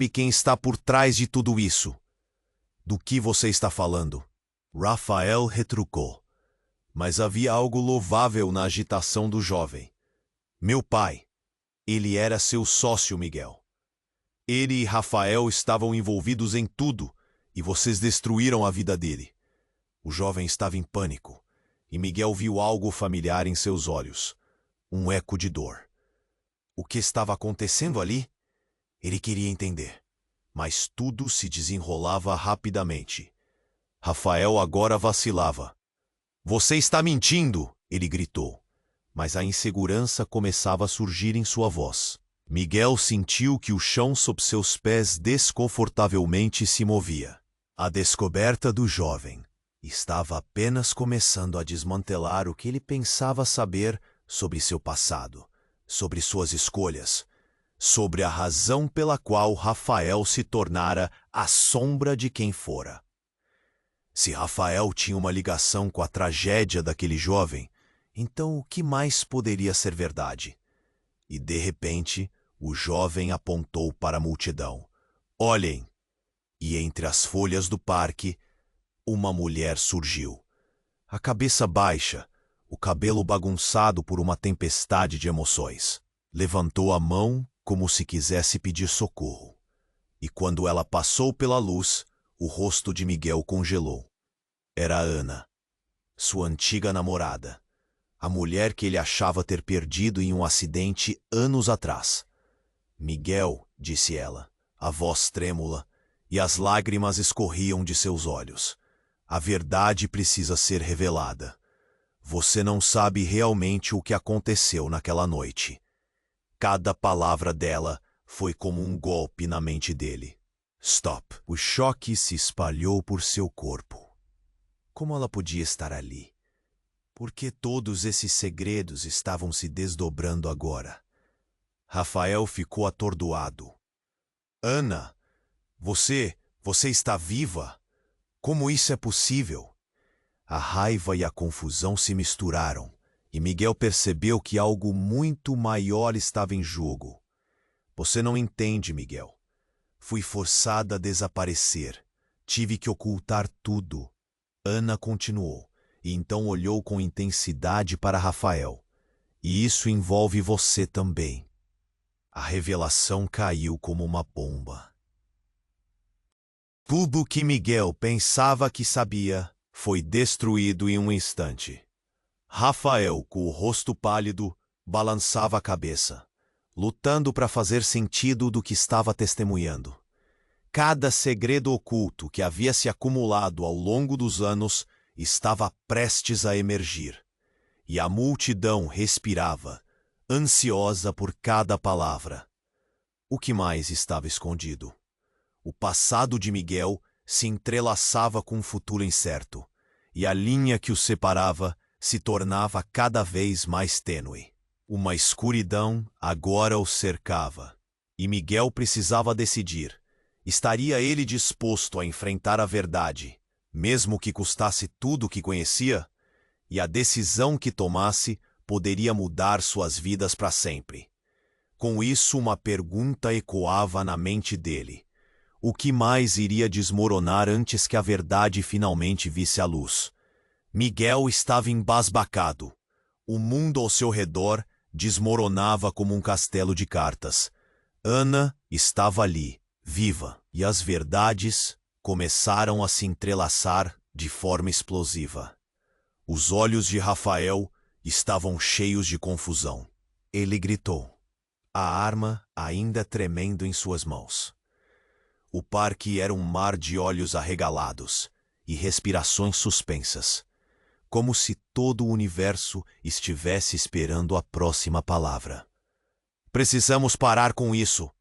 quem está por trás de tudo isso. Do que você está falando? Rafael retrucou. Mas havia algo louvável na agitação do jovem. Meu pai. Ele era seu sócio, Miguel. Ele e Rafael estavam envolvidos em tudo e vocês destruíram a vida dele. O jovem estava em pânico e Miguel viu algo familiar em seus olhos. Um eco de dor. O que estava acontecendo ali? Ele queria entender, mas tudo se desenrolava rapidamente. Rafael agora vacilava. Você está mentindo! Ele gritou, mas a insegurança começava a surgir em sua voz. Miguel sentiu que o chão sob seus pés desconfortavelmente se movia. A descoberta do jovem estava apenas começando a desmantelar o que ele pensava saber sobre seu passado, sobre suas escolhas, sobre a razão pela qual Rafael se tornara a sombra de quem fora. Se Rafael tinha uma ligação com a tragédia daquele jovem, então o que mais poderia ser verdade? E de repente, o jovem apontou para a multidão. Olhem! E entre as folhas do parque, uma mulher surgiu. A cabeça baixa, o cabelo bagunçado por uma tempestade de emoções. Levantou a mão como se quisesse pedir socorro. E quando ela passou pela luz, o rosto de Miguel congelou. Era Ana, sua antiga namorada, a mulher que ele achava ter perdido em um acidente anos atrás. Miguel, disse ela, a voz trêmula, e as lágrimas escorriam de seus olhos. A verdade precisa ser revelada. Você não sabe realmente o que aconteceu naquela noite. Cada palavra dela foi como um golpe na mente dele. Stop. O choque se espalhou por seu corpo. Como ela podia estar ali? Por que todos esses segredos estavam se desdobrando agora? Rafael ficou atordoado. Ana, você está viva? Como isso é possível? A raiva e a confusão se misturaram, e Miguel percebeu que algo muito maior estava em jogo. Você não entende, Miguel. Fui forçada a desaparecer. Tive que ocultar tudo. Ana continuou, e então olhou com intensidade para Rafael. E isso envolve você também. A revelação caiu como uma bomba. Tudo que Miguel pensava que sabia foi destruído em um instante. Rafael, com o rosto pálido, balançava a cabeça, lutando para fazer sentido do que estava testemunhando. Cada segredo oculto que havia se acumulado ao longo dos anos estava prestes a emergir. E a multidão respirava, ansiosa por cada palavra. O que mais estava escondido? O passado de Miguel se entrelaçava com um futuro incerto, e a linha que o separava se tornava cada vez mais tênue. Uma escuridão agora o cercava, e Miguel precisava decidir. Estaria ele disposto a enfrentar a verdade, mesmo que custasse tudo o que conhecia? E a decisão que tomasse poderia mudar suas vidas para sempre. Com isso, uma pergunta ecoava na mente dele. O que mais iria desmoronar antes que a verdade finalmente visse a luz? Miguel estava embasbacado. O mundo ao seu redor desmoronava como um castelo de cartas. Ana estava ali, viva, e as verdades começaram a se entrelaçar de forma explosiva. Os olhos de Rafael estavam cheios de confusão. Ele gritou, a arma ainda tremendo em suas mãos. O parque era um mar de olhos arregalados e respirações suspensas, como se todo o universo estivesse esperando a próxima palavra. Precisamos parar com isso.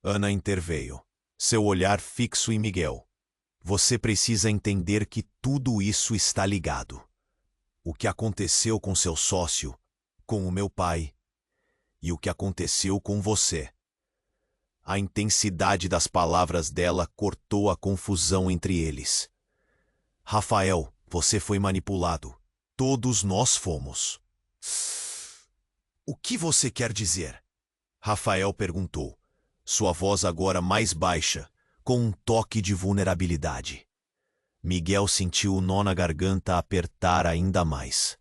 Ana interveio, seu olhar fixo em Miguel. Você precisa entender que tudo isso está ligado. O que aconteceu com seu sócio, com o meu pai, e o que aconteceu com você. A intensidade das palavras dela cortou a confusão entre eles. Rafael, você foi manipulado. Todos nós fomos. O que você quer dizer? Rafael perguntou, sua voz agora mais baixa, com um toque de vulnerabilidade. Miguel sentiu o nó na garganta apertar ainda mais.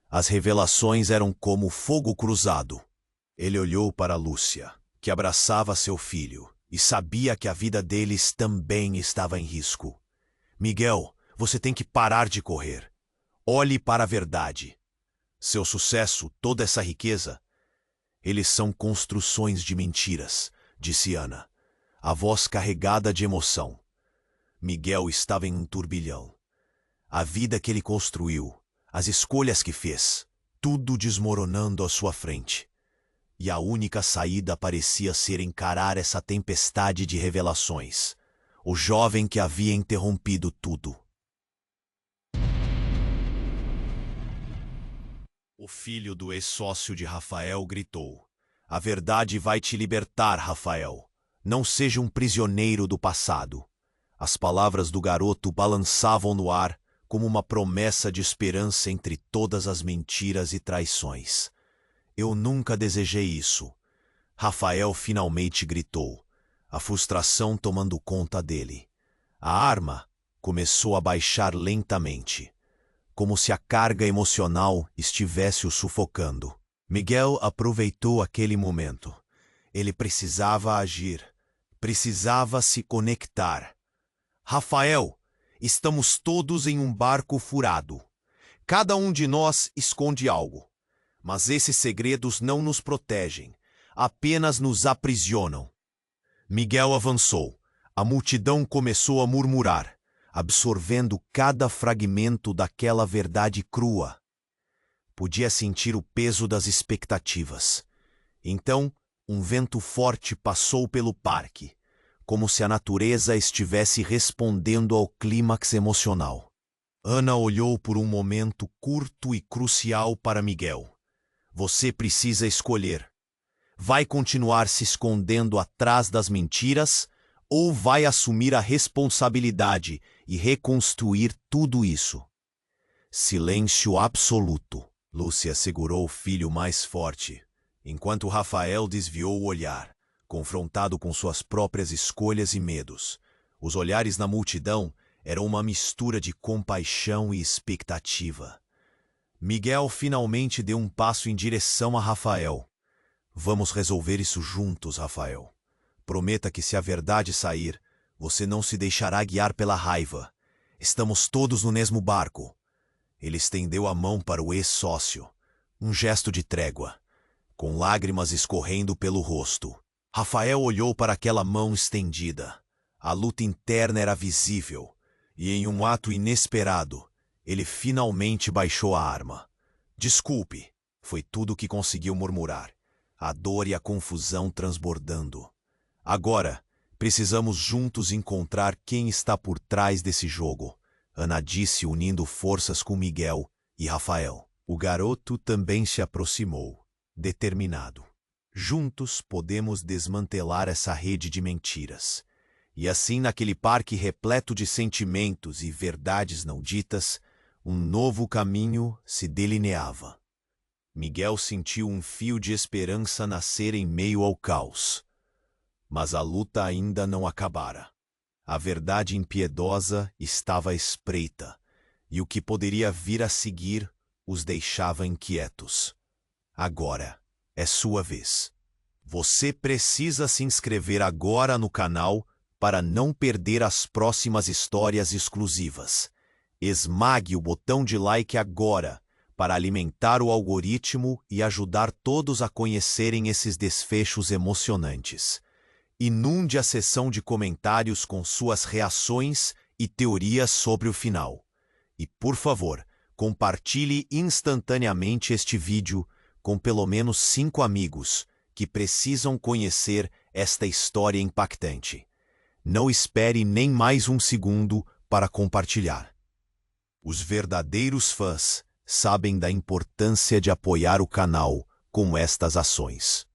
As revelações eram como fogo cruzado. Ele olhou para Lúcia, que abraçava seu filho, e sabia que a vida deles também estava em risco. Miguel, você tem que parar de correr. Olhe para a verdade. Seu sucesso, toda essa riqueza, eles são construções de mentiras, disse Ana, a voz carregada de emoção. Miguel estava em um turbilhão. A vida que ele construiu, as escolhas que fez, tudo desmoronando à sua frente. E a única saída parecia ser encarar essa tempestade de revelações. O jovem que havia interrompido tudo. O filho do ex-sócio de Rafael gritou. A verdade vai te libertar, Rafael. Não seja um prisioneiro do passado. As palavras do garoto balançavam no ar como uma promessa de esperança entre todas as mentiras e traições. Eu nunca desejei isso. Rafael finalmente gritou, a frustração tomando conta dele. A arma começou a baixar lentamente, como se a carga emocional estivesse o sufocando. Miguel aproveitou aquele momento. Ele precisava agir, precisava se conectar. Rafael, estamos todos em um barco furado. Cada um de nós esconde algo. Mas esses segredos não nos protegem, apenas nos aprisionam. Miguel avançou. A multidão começou a murmurar, absorvendo cada fragmento daquela verdade crua. Podia sentir o peso das expectativas. Então, um vento forte passou pelo parque, como se a natureza estivesse respondendo ao clímax emocional. Ana olhou por um momento curto e crucial para Miguel. Você precisa escolher. Vai continuar se escondendo atrás das mentiras ou vai assumir a responsabilidade e reconstruir tudo isso? Silêncio absoluto. Lúcia segurou o filho mais forte, enquanto Rafael desviou o olhar, confrontado com suas próprias escolhas e medos. Os olhares na multidão eram uma mistura de compaixão e expectativa. Miguel finalmente deu um passo em direção a Rafael. Vamos resolver isso juntos, Rafael. Prometa que se a verdade sair, você não se deixará guiar pela raiva. Estamos todos no mesmo barco. Ele estendeu a mão para o ex-sócio. Um gesto de trégua, com lágrimas escorrendo pelo rosto. Rafael olhou para aquela mão estendida. A luta interna era visível, e em um ato inesperado, ele finalmente baixou a arma. Desculpe, foi tudo o que conseguiu murmurar, a dor e a confusão transbordando. Agora, precisamos juntos encontrar quem está por trás desse jogo, Ana disse unindo forças com Miguel e Rafael. O garoto também se aproximou, determinado. Juntos podemos desmantelar essa rede de mentiras. E assim, naquele parque repleto de sentimentos e verdades não ditas, um novo caminho se delineava. Miguel sentiu um fio de esperança nascer em meio ao caos. Mas a luta ainda não acabara. A verdade impiedosa estava à espreita, e o que poderia vir a seguir os deixava inquietos. Agora é sua vez. Você precisa se inscrever agora no canal para não perder as próximas histórias exclusivas. Esmague o botão de like agora para alimentar o algoritmo e ajudar todos a conhecerem esses desfechos emocionantes. Inunde a seção de comentários com suas reações e teorias sobre o final. E, por favor, compartilhe instantaneamente este vídeo com pelo menos 5 amigos que precisam conhecer esta história impactante. Não espere nem mais um segundo para compartilhar. Os verdadeiros fãs sabem da importância de apoiar o canal com estas ações.